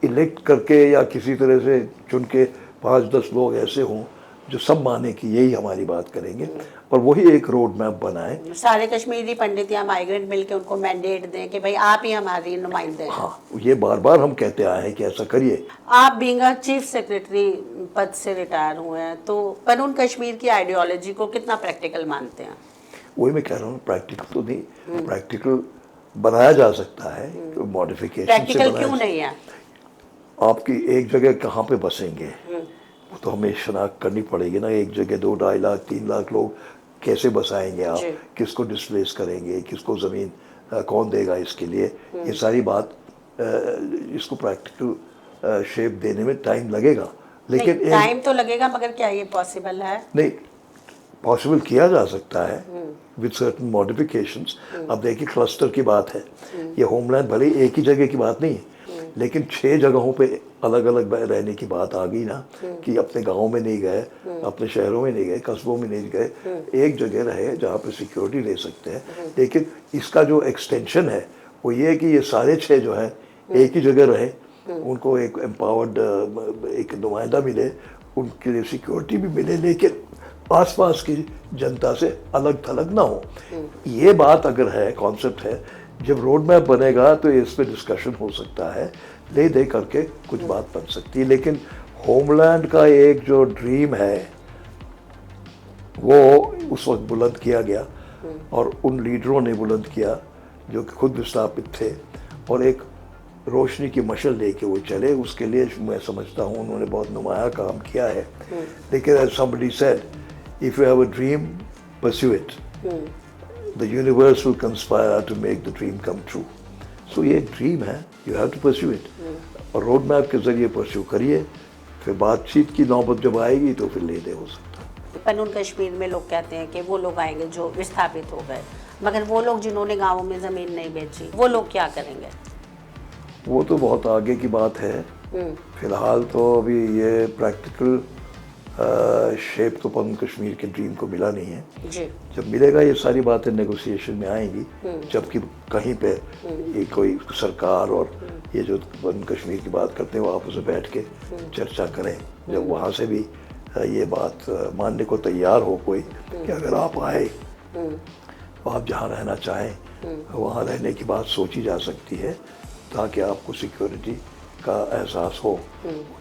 इलेक्ट करके या किसी तरह से चुन के 5-10 लोग ऐसे हों जो सब माने कि यही हमारी बात करेंगे, और वही एक रोड मैप बनाए। सारे कश्मीरी पंडित या माइग्रेंट मिलकर उनको मैंडेट दें कि भाई आप ही हमारी नुमाइंदे हैं। हाँ, ये बार बार हम कहते आए हैं कि ऐसा करिए। आप बीइंग चीफ सेक्रेटरी पद से रिटायर हुए हैं, तो कानून कश्मीर की आइडियोलॉजी को कितना प्रैक्टिकल मानते हैं? वही मैं कह रहा हूँ, प्रैक्टिकल तो नहीं, प्रैक्टिकल बनाया जा सकता है, तो मॉडिफिकेशन से प्रैक्टिकल क्यों नहीं है? आपकी एक जगह कहाँ पे बसेंगे, वो तो हमें शनाख्त करनी पड़ेगी ना। एक जगह 2-2.5 लाख 3 लाख लोग कैसे बसाएंगे आप? किसको डिस्प्लेस करेंगे, किसको ज़मीन कौन देगा इसके लिए? ये सारी बात, इसको प्रैक्टिकल शेप देने में टाइम लगेगा। लेकिन टाइम तो लगेगा, मगर क्या ये पॉसिबल है? नहीं, पॉसिबल किया जा सकता है विद सर्टन मॉडिफिकेशंस। अब देखिए, क्लस्टर की बात है, ये होमलैंड भले एक ही जगह की बात नहीं है, लेकिन 6 जगहों पे अलग अलग रहने की बात आ गई ना, कि अपने गाँव में नहीं गए, अपने शहरों में नहीं गए, कस्बों में नहीं गए, एक जगह रहे जहाँ पे सिक्योरिटी ले सकते हैं। लेकिन इसका जो एक्सटेंशन है वो ये है कि ये सारे 6 जो हैं एक ही जगह रहे, उनको एक एम्पावर्ड एक नुमाइंदा मिले, उनके लिए सिक्योरिटी भी मिले, लेकिन आसपास की जनता से अलग थलग ना हो। ये बात अगर है, कॉन्सेप्ट है, जब रोड मैप बनेगा तो इस पे डिस्कशन हो सकता है, ले दे करके कुछ बात बन सकती है। लेकिन होमलैंड का एक जो ड्रीम है वो उस वक्त बुलंद किया गया, और उन लीडरों ने बुलंद किया जो कि खुद विस्थापित थे, और एक रोशनी की मशल लेके वो चले। उसके लिए मैं समझता हूँ उन्होंने बहुत नुमाया काम किया है। लेकिन as somebody said, if you have a dream, pursue it. The universe will conspire to make the dream come true. So ये एक ड्रीम है, you have to pursue it. और रोड मैप के जरिए परस्यू करिए, फिर बातचीत की नौबत जब आएगी तो फिर ले दे हो सकता है। पनून कश्मीर में लोग कहते हैं कि वो लोग आएंगे जो विस्थापित हो गए, मगर वो लोग जिन्होंने गाँवों में ज़मीन नहीं बेची, वो लोग क्या करेंगे? वो तो बहुत आगे की बात है। फिलहाल तो अभी ये प्रैक्टिकल शेप तो पनून कश्मीर के ड्रीम को मिला नहीं है। जी। जब मिलेगा ये सारी बातें नेगोशिएशन में आएंगी, जबकि कहीं पे ये कोई सरकार और ये जो पनून कश्मीर की बात करते हैं वो आपस में बैठ के चर्चा करें। जब वहाँ से भी ये बात मानने को तैयार हो कोई कि अगर आप आए, आप जहाँ रहना चाहें वहाँ रहने की बात सोची जा सकती है, ताकि आपको सिक्योरिटी का एहसास हो।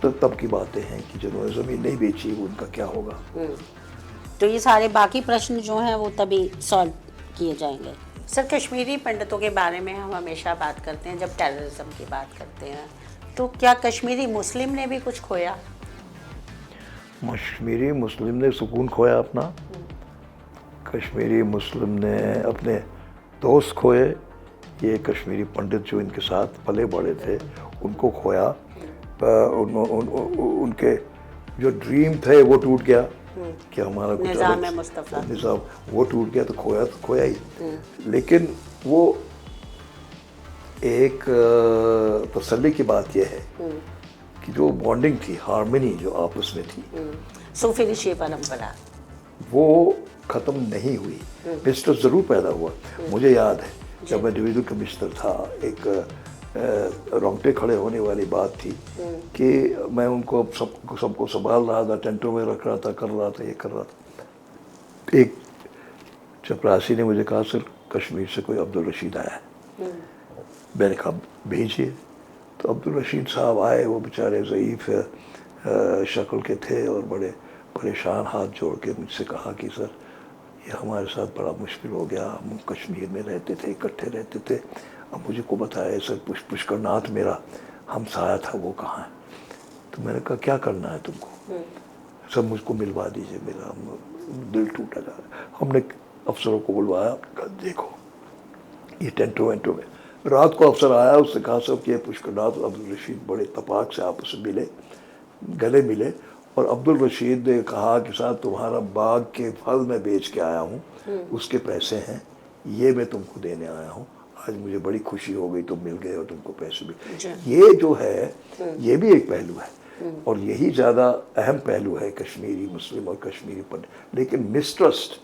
तो तब की बातें हैं कि जिन्होंने ज़मीन नहीं बेची उनका क्या होगा। तो ये सारे बाकी प्रश्न जो हैं वो तभी सॉल्व किए जाएंगे। सर, कश्मीरी पंडितों के बारे में हम हमेशा बात करते हैं जब टेररिज्म की बात करते हैं, तो क्या कश्मीरी मुस्लिम ने भी कुछ खोया? कश्मीरी मुस्लिम ने सुकून खोया अपना, कश्मीरी मुस्लिम ने अपने दोस्त खोए, ये कश्मीरी पंडित जो इनके साथ पले बड़े थे उनको खोया, उनके जो ड्रीम थे वो टूट गया कि हमारा कुछ निज़ाम वो टूट गया, तो खोया ही। लेकिन वो एक तसल्ली की बात यह है कि जो बॉन्डिंग थी, हार्मनी जो आपस में थी, सूफी ऋषि परंपरा, वो ख़त्म नहीं हुई। मिस्टर ज़रूर पैदा हुआ। मुझे याद है जब मैं डिवीजन कमिश्नर था, एक रोंगटे खड़े होने वाली बात थी कि मैं उनको सबको संभाल रहा था, टेंटों में रख रहा था, कर रहा था, ये कर रहा था। एक चपरासी ने मुझे कहा, सर कश्मीर से कोई अब्दुल रशीद आया है। मैंने कहा भेजिए। तो अब्दुल रशीद साहब आए, वो बेचारे ज़ईफ़ शक्ल के थे और बड़े परेशान हाथ जोड़ के मुझसे कहा कि सर ये हमारे साथ बड़ा मुश्किल हो गया, हम कश्मीर में रहते थे, इकट्ठे रहते थे, अब मुझे को बताया सर पुष्करनाथ मेरा हमसाया था वो कहाँ है। तो मैंने कहा क्या करना है तुमको? सब मुझको मिलवा दीजिए, मेरा दिल टूटा जा रहा है। हमने अफसरों को बुलवाया, कहा देखो ये टेंटो वेंटो में। रात को अफसर आया, उसने कहा सब कि पुष्करनाथ और अब्दुल रशीद बड़े तपाक से आपस में मिले, गले मिले, और अब्दुल रशीद ने कहा कि साहब तुम्हारा बाग के फल मैं बेच के आया हूँ, उसके पैसे हैं, ये मैं तुमको देने आया हूँ, आज मुझे बड़ी खुशी हो गई तुम मिल गए और तुमको पैसे भी। ये जो है ये भी एक पहलू है, और यही ज़्यादा अहम पहलू है कश्मीरी मुस्लिम और कश्मीरी पंडित। लेकिन मिसट्रस्ट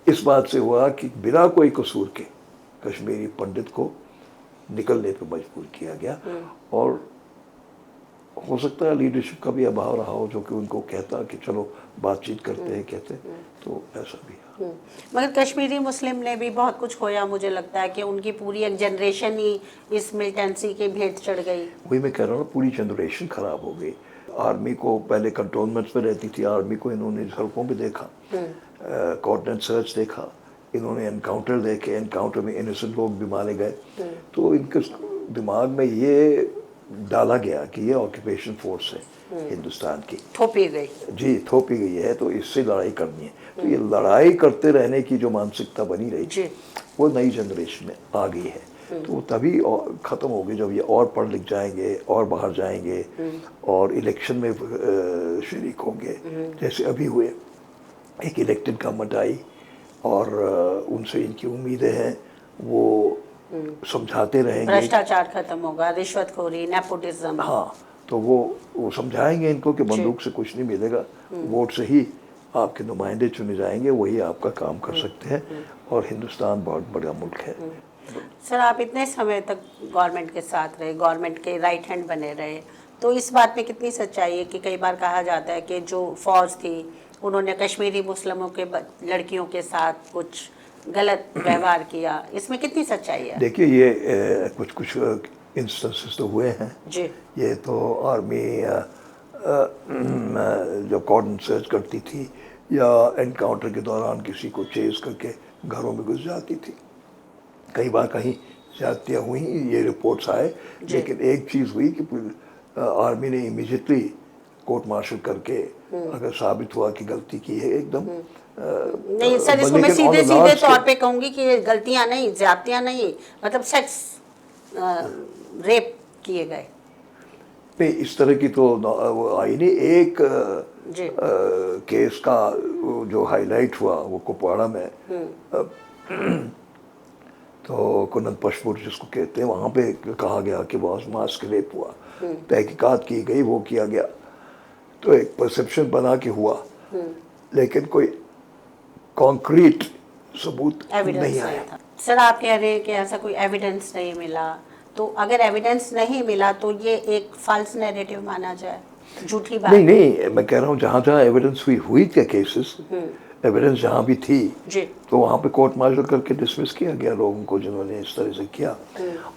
इस बात से हुआ कि बिना कोई कसूर के कश्मीरी पंडित को निकलने पर मजबूर किया गया, और हो सकता है लीडरशिप का भी अभाव रहा हो, जो कि उनको कहता कि चलो बातचीत करते हैं, कहते, तो ऐसा भी है। मगर कश्मीरी मुस्लिम ने भी बहुत कुछ खोया। मुझे लगता है कि उनकी पूरी एक जनरेशन ही इस मिलिटेंसी के भेंट चढ़ गई। वही मैं कह रहा हूँ, पूरी जनरेशन खराब हो गई। आर्मी को पहले कंटोनमेंट्स में रहती थी, आर्मी को इन्होंने सड़कों पे देखा, कोऑर्डिनेट सर्च देखा, इन्होंने एनकाउंटर देखे, एनकाउंटर में इनोसेंट लोग भी मारे गए। तो इनके दिमाग में ये डाला गया कि ये ऑक्यूपेशन फोर्स है हिंदुस्तान की, थोपी गई। जी, थोपी गई है, तो इससे लड़ाई करनी है। तो ये लड़ाई करते रहने की जो मानसिकता बनी रही वो नई जनरेशन में आ गई है। तो तभी ख़त्म हो गई जब ये और पढ़ लिख जाएंगे और बाहर जाएंगे और इलेक्शन में शरीक होंगे, जैसे अभी हुए। एक इलेक्टेड गवर्नमेंट आई और उनसे इनकी उम्मीदें हैं वो समझाते रहेंगे। भ्रष्टाचार खत्म होगा, रिश्वतखोरी, नेपोटिज्म। हाँ, तो वो समझाएंगे इनको कि बंदूक से कुछ नहीं मिलेगा, वोट से ही आपके नुमाइंदे चुने जाएंगे, वही आपका काम कर सकते हैं, और हिंदुस्तान बहुत बड़ा मुल्क है। सर, आप इतने समय तक गवर्नमेंट के साथ रहे, गवर्नमेंट के राइट हैंड बने रहे, तो इस बात में कितनी सच्चाई है कि कई बार कहा जाता है कि जो फौज थी उन्होंने कश्मीरी मुस्लिमों के लड़कियों के साथ कुछ गलत व्यवहार किया, इसमें कितनी सच्चाई है? देखिए, ये कुछ इंस्टेंसेस तो हुए हैं जी। ये तो आर्मी जो कॉर्डन सर्च करती थी या एनकाउंटर के दौरान किसी को चेज करके घरों में घुस जाती थी, कई बार कहीं ज्यादतियाँ हुई, ये रिपोर्ट्स आए। लेकिन एक चीज़ हुई कि आर्मी ने इमीडिएटली कोर्ट मार्शल करके अगर साबित हुआ कि गलती की है एकदम। नहीं सर, इसको मैं सीधे सीधे तौर पे कहूंगी कि ये गलतियां नहीं, ज्यादतियां नहीं, मतलब सेक्स रेप किए गए। नहीं, इस तरह की तो वो आई नहीं। एक केस का जो हाईलाइट हुआ वो कुपवाड़ा में, तो कुनन पशपुर जिसको कहते हैं, वहाँ पे कहा गया कि बहुत मास्क रेप हुआ, तहकीकात की गई, वो किया गया, तो एक परसेप्शन बना के हुआ, लेकिन कोई कॉन्क्रीट सबूत नहीं आया। सर, आप कह रहे हैं कि ऐसा कोई एविडेंस नहीं मिला, तो अगर एविडेंस नहीं मिला तो ये एक फॉल्स नैरेटिव माना जाए, झूठी बात? नहीं, मैं कह रहा हूँ जहाँ जहाँ एविडेंस हुई क्या केसेस, एविडेंस जहाँ भी थी जी, तो वहाँ पे कोर्ट मार्शल करके डिसमिस किया गया लोगों को जिन्होंने इस तरह से किया।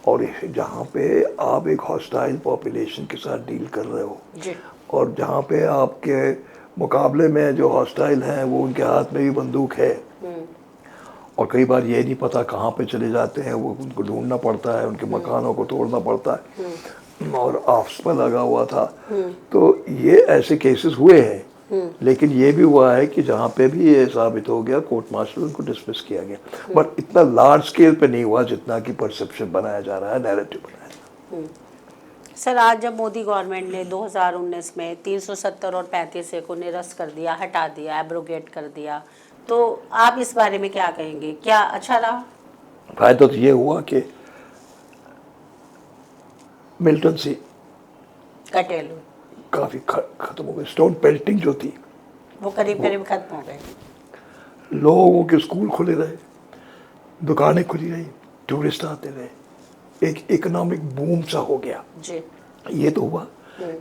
और जहाँ पे आप एक हॉस्टाइल पॉपुलेशन के साथ डील कर रहे हो जी, और जहाँ पे आपके मुकाबले में जो हॉस्टाइल हैं वो उनके हाथ में भी बंदूक है, और कई बार ये नहीं पता कहाँ पे चले जाते हैं, वो उनको ढूंढना पड़ता है, उनके मकानों को तोड़ना पड़ता है, और आपस पर लगा हुआ था। तो ये ऐसे केसेस हुए हैं, लेकिन ये भी हुआ है कि जहाँ पे भी ये साबित हो गया कोर्ट मार्शल उनको डिसमिस किया गया, बट इतना लार्ज स्केल पे नहीं हुआ जितना कि परसेप्शन बनाया जा रहा है, नैरेटिव बनाया जा रहा है। सर, आज जब मोदी गवर्नमेंट ने 2019 में 370 और 35A को निरस्त कर दिया, हटा दिया, एब्रोगेट कर दिया, तो आप इस बारे में क्या कहेंगे? क्या अच्छा रहा? फायदा तो ये हुआ कि मिल्टन सी कटेल काफ़ी ख़त्म हो गई, स्टोन पेल्टिंग जो थी वो करीब करीब खत्म हो गए, लोगों के स्कूल खुले रहे, दुकानें खुली रही, टूरिस्ट आते रहे, एक इकोनॉमिक बूम सा हो गया जी। ये तो हुआ।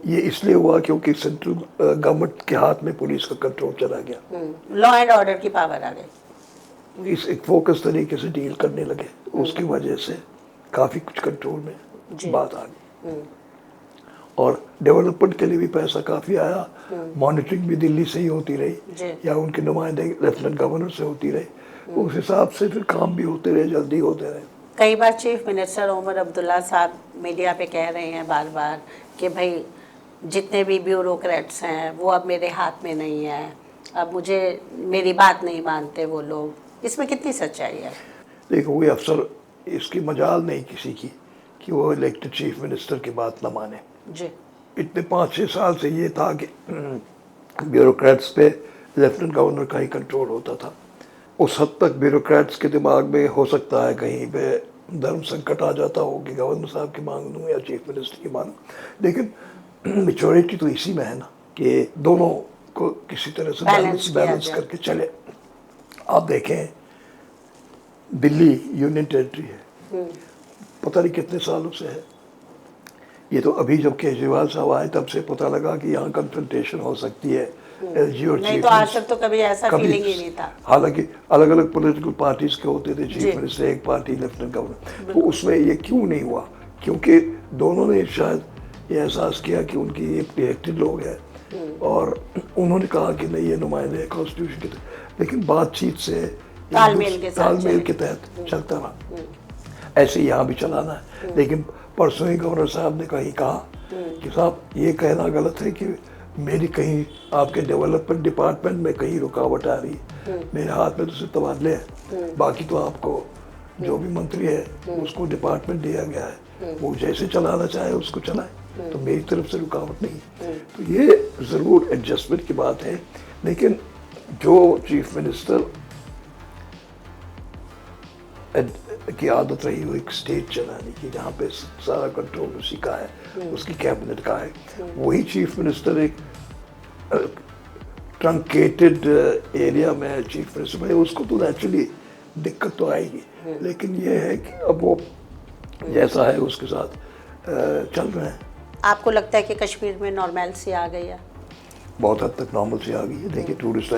ये इसलिए हुआ क्योंकि सेंट्रल गवर्नमेंट के हाथ में पुलिस का कंट्रोल चला गया, लॉ एंड ऑर्डर की पावर आ गई, इस एक फोकस तरीके से डील करने लगे, उसकी वजह से काफ़ी कुछ कंट्रोल में बात आ गई। और डेवलपमेंट के लिए भी पैसा काफ़ी आया, मॉनिटरिंग भी दिल्ली से ही होती रही या उनके नुमाइंदे लेफ्टिनेंट गवर्नर से होती रही, उस हिसाब से फिर काम भी होते रहे, जल्दी होते रहे। कई बार चीफ मिनिस्टर उमर अब्दुल्ला साहब मीडिया पे कह रहे हैं बार बार कि भाई जितने भी ब्यूरोक्रेट्स हैं वो अब मेरे हाथ में नहीं है, अब मुझे मेरी बात नहीं मानते वो लोग, इसमें कितनी सच्चाई है? देखो, कोई अफसर इसकी मजाल नहीं किसी की कि वो इलेक्टेड चीफ मिनिस्टर की बात ना माने जी। इतने 5-6 साल से ये था कि ब्यूरोक्रेट्स पे लेफ्टिनेंट गवर्नर का ही कंट्रोल होता था। उस हद तक ब्यूरोक्रेट्स के दिमाग में हो सकता है कहीं पे धर्म संकट आ जाता हो कि गवर्नर साहब की मांग लूँ या चीफ मिनिस्टर की मांग, लेकिन मेच्योरिटी तो इसी में है ना कि दोनों को किसी तरह से बैलेंस करके चले। आप देखें, दिल्ली यूनियन टेरिटरी है, पता नहीं कितने सालों से है, ये तो अभी जब केजरीवाल साहब आए तब से पता लगा कि यहाँ कन्फ्रंटेशन हो सकती है एलजी और नहीं तो आज तक तो कभी ऐसा फीलिंग ही नहीं था। हालांकि अलग अलग पॉलिटिकल पार्टीज के होते थे चीफ मिनिस्टर, एक पार्टी लेफ्टिनेंट गवर्नर, तो उसमें ये क्यों नहीं हुआ? क्योंकि दोनों ने शायद ये एहसास किया कि उनकी ये इलेक्टेड लोग हैं और उन्होंने कहा कि नहीं ये नुमाइंदे कॉन्स्टिट्यूशन के तहत, लेकिन बातचीत से तालमेल के तहत चलता रहा। ऐसे यहाँ भी चलाना है, लेकिन परसों ही गवर्नर साहब ने कहीं कहा कि साहब ये कहना गलत है कि मेरी कहीं आपके डेवलपमेंट डिपार्टमेंट में कहीं रुकावट आ रही है, मेरे हाथ में तो सिर्फ तबादले हैं, बाकी तो आपको जो भी मंत्री है उसको डिपार्टमेंट दिया गया है, वो जैसे चलाना चाहे उसको चलाए, तो मेरी तरफ से रुकावट नहीं। तो ये ज़रूर एडजस्टमेंट की बात है, लेकिन जो चीफ मिनिस्टर की आदत रही हो एक स्टेट चलाने की, जहाँ पे सारा कंट्रोल उसी का है, उसकी कैबिनेट का है। वही चीफ मिनिस्टर एक ट्रंकेटेड एरिया में चीफ मिनिस्टर बने, उसको तो नेचुरली दिक्कत तो आएगी, लेकिन ये है कि अब वो जैसा है उसके साथ चल रहे हैं। आपको लगता है कि कश्मीर में नॉर्मैलिटी आ गई है? बहुत हद तक नॉर्मल से आ गई है। देखिए टूरिस्ट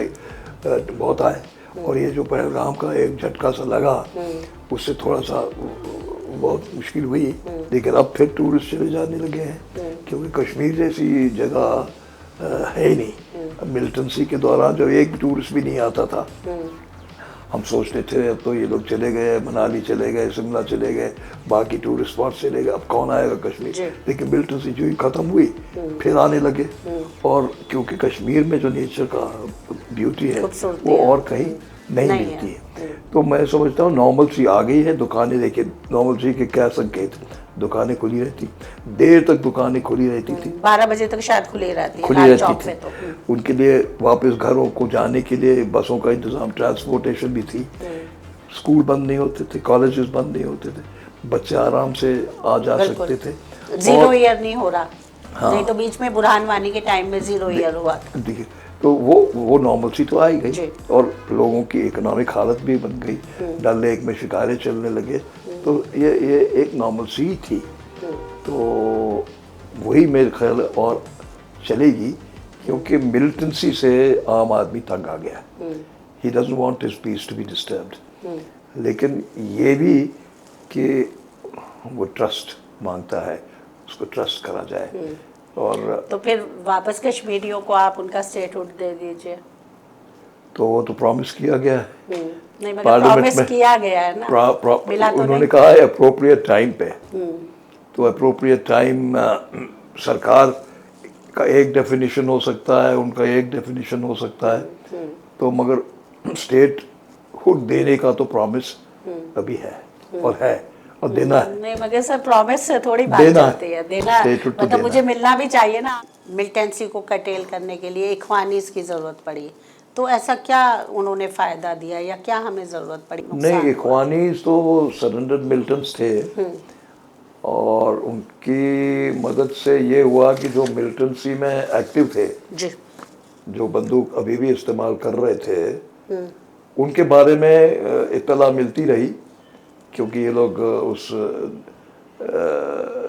बहुत आए, और ये जो पहलगाम का एक झटका सा लगा, उससे थोड़ा सा बहुत मुश्किल हुई, लेकिन अब फिर टूरिस्ट चले जाने लगे हैं, क्योंकि कश्मीर जैसी जगह है ही नहीं। मिलिटेंसी के दौरान जब एक भी टूरिस्ट भी नहीं आता था, हम सोचते थे अब तो ये लोग चले गए, मनाली चले गए, शिमला चले गए, बाकी टूरिस्ट स्पॉट चले गए, अब कौन आएगा कश्मीर। लेकिन मिलिटेंसी जो ही ख़त्म हुई, फिर आने लगे, और क्योंकि कश्मीर में जो नेचर का ब्यूटी है वो और कहीं नहीं मिलती है। तो मैं समझता हूँ नॉर्मल सी आ गई है। दुकानें देखिए, नॉर्मल सी के क्या संकेत, दुकानें खुली रहती, देर तक दुकानें खुली रहती थी, 12 बजे तक शायद खुली रहती है, खुली लाल रहती चौक थी। पे तो। उनके लिए वापस घरों को जाने के लिए बसों का इंतजाम, ट्रांसपोर्टेशन भी थी। स्कूल बंद नहीं होते थे, कॉलेजेस बंद नहीं होते थे, बच्चे आराम से आ जा सकते थे। 0 ईयर नहीं हो रहा, नहीं तो बीच में बुरहान वानी के टाइम में 0 ईयर हुआ था। देखिए, तो वो नॉर्मल सी तो आई गई, और लोगों की इकोनॉमिक हालत भी बन गई, डल लेक में शिकारें चलने लगे, तो ये एक नॉर्मल सी थी। तो वही मेरे ख्याल और चलेगी, क्योंकि मिलिटेंसी से आम आदमी तंग आ गया। He doesn't want his peace to be disturbed, लेकिन ये भी कि वो ट्रस्ट मांगता है, उसको ट्रस्ट करा जाए। और तो फिर वापस कश्मीरियों को आप उनका स्टेटहुड दे दीजिए। तो वो तो प्रॉमिस किया गया है, नहीं मगर पार्लियामेंट प्रॉमिस में किया गया है ना, मिला तो उन्होंने नहीं। कहा है अप्रोप्रिएट टाइम पे। तो अप्रोप्रिएट टाइम सरकार का एक डेफिनेशन हो सकता है, उनका एक डेफिनेशन हो सकता है, तो मगर स्टेट हुड देने का तो प्रॉमिस अभी है, और देना है। नहीं मगर सर प्रॉमिस से थोड़ी बात देना चलती है, देना Statehood तो मतलब देना मुझे मिलना भी चाहिए ना। मिलिटेंसी को कटेल करने के लिए इखवानीस की ज़रूरत पड़ी, तो ऐसा क्या उन्होंने फ़ायदा दिया या क्या हमें ज़रूरत पड़ी? नहीं, इखवानीस तो सरेंडर मिलिटेंट्स थे, और उनकी मदद से ये हुआ कि जो मिलिटेंसी में एक्टिव थे, जी, जो बंदूक अभी भी इस्तेमाल कर रहे थे, उनके बारे में इत्तला मिलती रही, क्योंकि ये लोग उस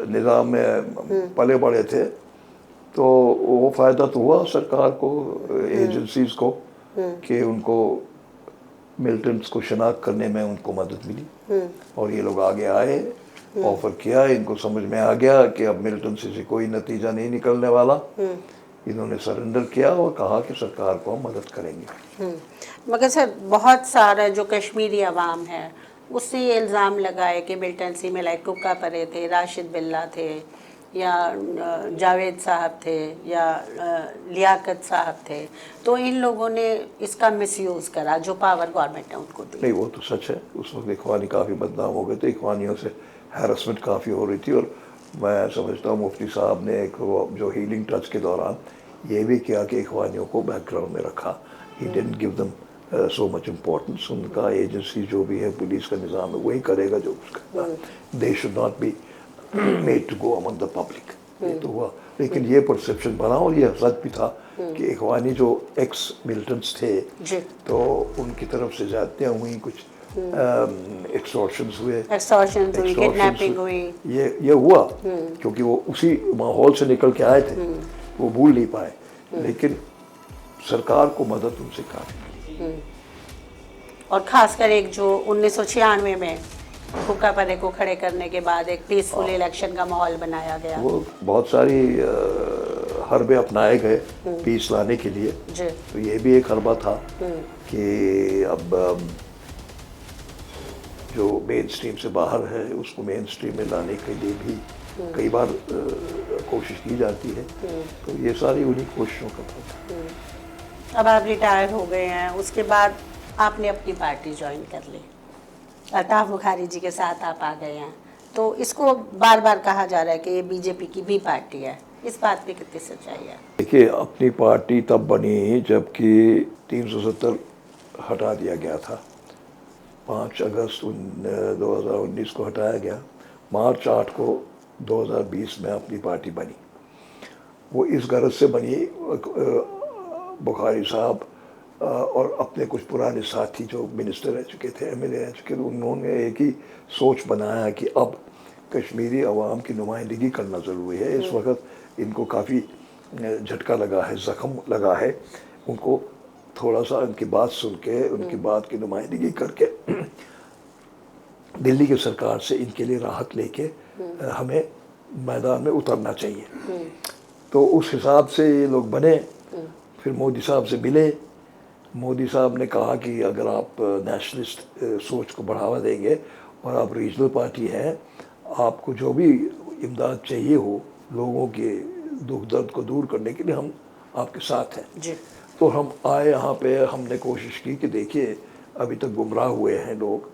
निज़ाम में पले बड़े थे। तो वो फ़ायदा तो हुआ सरकार को, एजेंसीज को, कि उनको मिलिटेंट्स को शनाख्त करने में उनको मदद मिली, और ये लोग आगे आए, ऑफ़र किया, इनको समझ में आ गया कि अब मिलिटेंसी से कोई नतीजा नहीं निकलने वाला। इन्होंने सरेंडर किया और कहा कि सरकार को हम मदद करेंगे। मगर सर बहुत सारा जो कश्मीरी अवाम है उससे ये इल्ज़ाम लगाए कि मिलिटेंसी में लाइक कुक्का परे थे, राशिद बिल्ला थे, या जावेद साहब थे, या लियाकत साहब थे, तो इन लोगों ने इसका मिसयूज़ करा जो पावर गवर्नमेंट ने उनको दी। नहीं, वो तो सच है, उस वक्त इखवानी काफ़ी बदनाम हो गए थे, इखवानियों से हैरेसमेंट काफ़ी हो रही थी, और मैं समझता हूँ मुफ्ती साहब ने एक जो हीलिंग टच के दौरान ये भी किया कि इखवानियों को बैकग्राउंड में रखा। He didn't give them so much importance. उनका एजेंसी जो भी है, पुलिस का निज़ाम है, वही करेगा जो उसका। They should not be made to go among the public. ये तो हुआ, लेकिन ये परसेप्शन बना, और ये सच भी था कि इखवानी जो एक्स मिलिटेंट्स थे, तो उनकी तरफ से ज़्यादतियाँ हुई, कुछ एक्सटॉर्शंस हुए, किडनैपिंग हुई, ये हुआ, क्योंकि वो उसी माहौल से निकल के आए थे, वो भूल नहीं पाए। लेकिन सरकार को मदद उनसे काफ़ी मिली। और ख़ासकर एक जो 1996 में हुक्का परे को खड़े करने के बाद एक पीसफुल इलेक्शन का माहौल बनाया गया, वो बहुत सारी हरबे अपनाए गए पीस लाने के लिए। तो ये भी एक हरबा था कि अब जो मेन स्ट्रीम से बाहर है उसको मेन स्ट्रीम में लाने के लिए भी कई बार कोशिश की जाती है। तो ये सारी उन्हीं कोशिशों का था। अब आप रिटायर हो गए हैं, उसके बाद आपने अपनी पार्टी ज्वाइन कर ली, अल्ताफ बुखारी जी के साथ आप आ गए हैं, तो इसको बार बार कहा जा रहा है कि ये बीजेपी की भी पार्टी है, इस बात पे कितनी सच्चाई है? देखिए, अपनी पार्टी तब बनी जबकि 370 हटा दिया गया था, 5 अगस्त 2019 को हटाया गया। मार्च 8 को 2020 में अपनी पार्टी बनी। वो इस गरज से बनी, बुखारी साहब और अपने कुछ पुराने साथी जो मिनिस्टर रह चुके थे, एमएलए रह चुके थे, उन्होंने एक ही सोच बनाया कि अब कश्मीरी अवाम की नुमाइंदगी करना ज़रूरी है। इस वक्त इनको काफ़ी झटका लगा है, ज़ख्म लगा है। उनको थोड़ा सा उनकी बात सुन के, उनकी बात की नुमाइंदगी करके दिल्ली की सरकार से इनके लिए राहत लेके हमें मैदान में उतरना चाहिए। तो उस हिसाब से ये लोग बने। फिर मोदी साहब से मिले। मोदी साहब ने कहा कि अगर आप नेशनलिस्ट सोच को बढ़ावा देंगे और आप रीजनल पार्टी हैं, आपको जो भी इमदाद चाहिए हो लोगों के दुख दर्द को दूर करने के लिए, हम आपके साथ हैं जी। तो हम आए यहाँ पे। हमने कोशिश की कि देखिए अभी तक गुमराह हुए हैं लोग,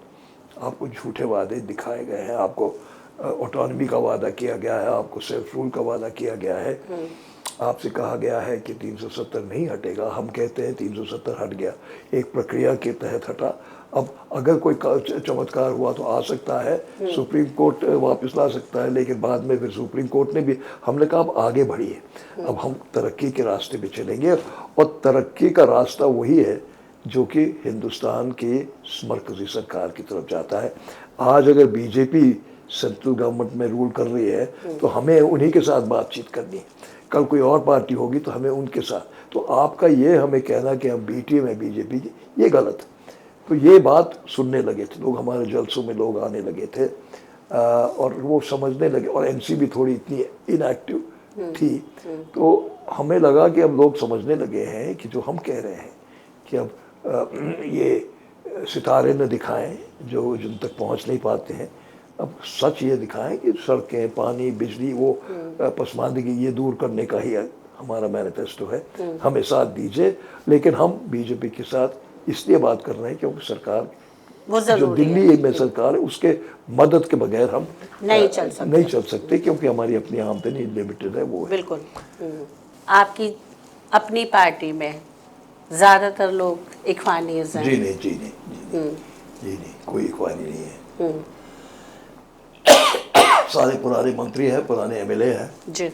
आपको झूठे वादे दिखाए गए हैं, आपको ऑटोनॉमी का वादा किया गया है, आपको सेल्फ रूल का वादा किया गया है, आपसे कहा गया है कि 370 नहीं हटेगा। हम कहते हैं 370 हट गया, एक प्रक्रिया के तहत हटा। अब अगर कोई चमत्कार हुआ तो आ सकता है, सुप्रीम कोर्ट वापस ला सकता है, लेकिन बाद में फिर सुप्रीम कोर्ट ने भी, हमने कहा अब आगे बढ़िए, अब हम तरक्की के रास्ते पे चलेंगे। और तरक्की का रास्ता वही है जो कि हिंदुस्तान की मरकज़ी सरकार की तरफ जाता है। आज अगर बीजेपी सेंट्रल गवर्नमेंट में रूल कर रही है तो हमें उन्हीं के साथ बातचीत करनी है। कल कोई और पार्टी होगी तो हमें उनके साथ। तो आपका ये हमें कहना कि हम बीटीएम है बीजेपी की, ये गलत है। तो ये बात सुनने लगे थे लोग, हमारे जलसों में लोग आने लगे थे और वो समझने लगे। और एनसीबी थोड़ी इतनी इनएक्टिव थी, तो हमें लगा कि अब लोग समझने लगे हैं कि जो हम कह रहे हैं कि अब ये सितारे न दिखाएं जो जिन तक पहुंच नहीं पाते हैं, अब सच ये दिखाएं कि सड़कें, पानी, बिजली, वो पसमानदगी ये दूर करने का ही हमारा मैनिफेस्टो है। हमें साथ दीजिए। लेकिन हम बीजेपी के साथ इसलिए बात कर रहे हैं क्योंकि सरकार जो दिल्ली में सरकार है उसके मदद के बगैर हम नहीं चल सकते क्योंकि हमारी अपनी आमदनी लिमिटेड है। वो है। बिल्कुल। आपकी अपनी पार्टी में ज़्यादातर लोग इख्वानीज़ हैं? जी नहीं, कोई इख्वानी नहीं है। सारे पुराने मंत्री हैं, पुराने एमएलए हैं जी।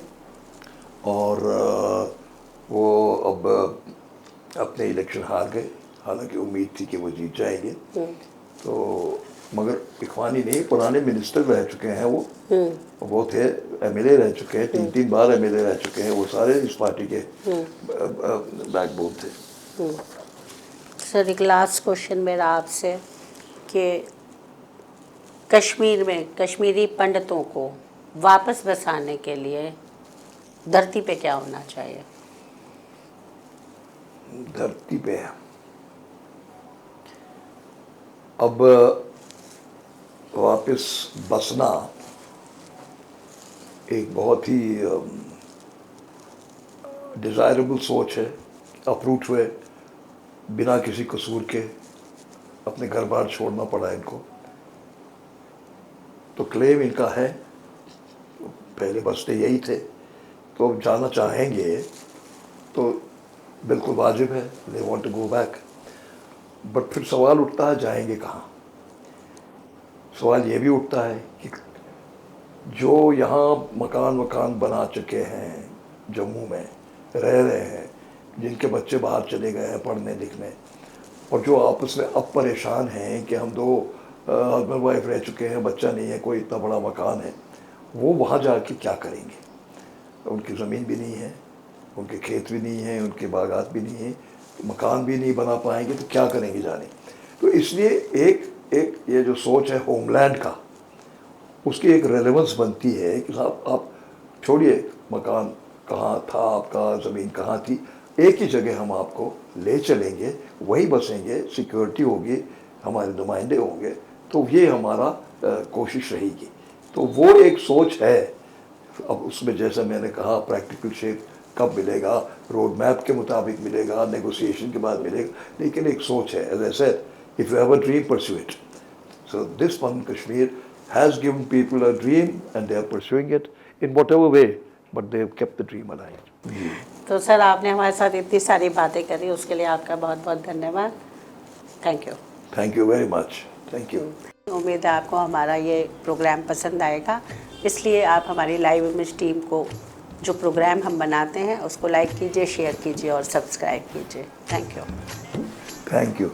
और वो अब अपने इलेक्शन हार गए। हालांकि उम्मीद थी कि वो जीत जाएंगे, तो मगर इख्वानी नहीं, पुराने मिनिस्टर रह चुके हैं। वो थे एमएलए रह चुके हैं, 3 बार एमएलए रह चुके हैं। वो सारे इस पार्टी के बैकबोन थे। सर, एक लास्ट क्वेश्चन मेरा आपसे कि कश्मीर में कश्मीरी पंडितों को वापस बसाने के लिए धरती पे क्या होना चाहिए? धरती पे अब वापस बसना एक बहुत ही डिज़ायरेबल सोच है। अप्रूट हुए बिना किसी कसूर के अपने घर बार छोड़ना पड़ा इनको, तो क्लेम इनका है। पहले बसते यही थे, तो अब जाना चाहेंगे तो बिल्कुल वाजिब है। They want to go back. But फिर सवाल उठता है जाएंगे कहाँ। सवाल ये भी उठता है कि जो यहाँ मकान बना चुके हैं, जम्मू में रह रहे हैं, जिनके बच्चे बाहर चले गए हैं पढ़ने लिखने, और जो आपस में अब परेशान हैं कि हम 2 हस्बैंड वाइफ रह चुके हैं, बच्चा नहीं है, कोई इतना बड़ा मकान है, वो वहाँ जाके क्या करेंगे? उनकी ज़मीन भी नहीं है, उनके खेत भी नहीं है, उनके बागात भी नहीं है, मकान भी नहीं बना पाएंगे, तो क्या करेंगे जाने? तो इसलिए एक ये जो सोच है होमलैंड का, उसकी एक रेलेवेंस बनती है कि साहब आप छोड़िए मकान कहाँ था आपका, ज़मीन कहाँ थी, एक ही जगह हम आपको ले चलेंगे, वहीं बसेंगे, सिक्योरिटी होगी, हमारे नुमाइंदे होंगे। तो ये हमारा कोशिश रहेगी। तो वो एक सोच है। अब उसमें जैसा मैंने कहा प्रैक्टिकल शेप कब मिलेगा, रोड मैप के मुताबिक मिलेगा, नेगोशिएशन के बाद मिलेगा, लेकिन एक सोच है। As I said, if you have a dream, pursue it. So this one Kashmir has given people a dream and they are pursuing it in whatever way, but they have kept the dream alive. तो सर, आपने हमारे साथ इतनी सारी बातें करी, उसके लिए आपका बहुत बहुत धन्यवाद। Thank you. Thank you very much. Thank you. उम्मीद है आपको हमारा ये प्रोग्राम पसंद आएगा, इसलिए आप हमारी लाइव इमेज टीम को जो प्रोग्राम हम बनाते हैं उसको लाइक कीजिए, शेयर कीजिए और सब्सक्राइब कीजिए। Thank you. Thank you.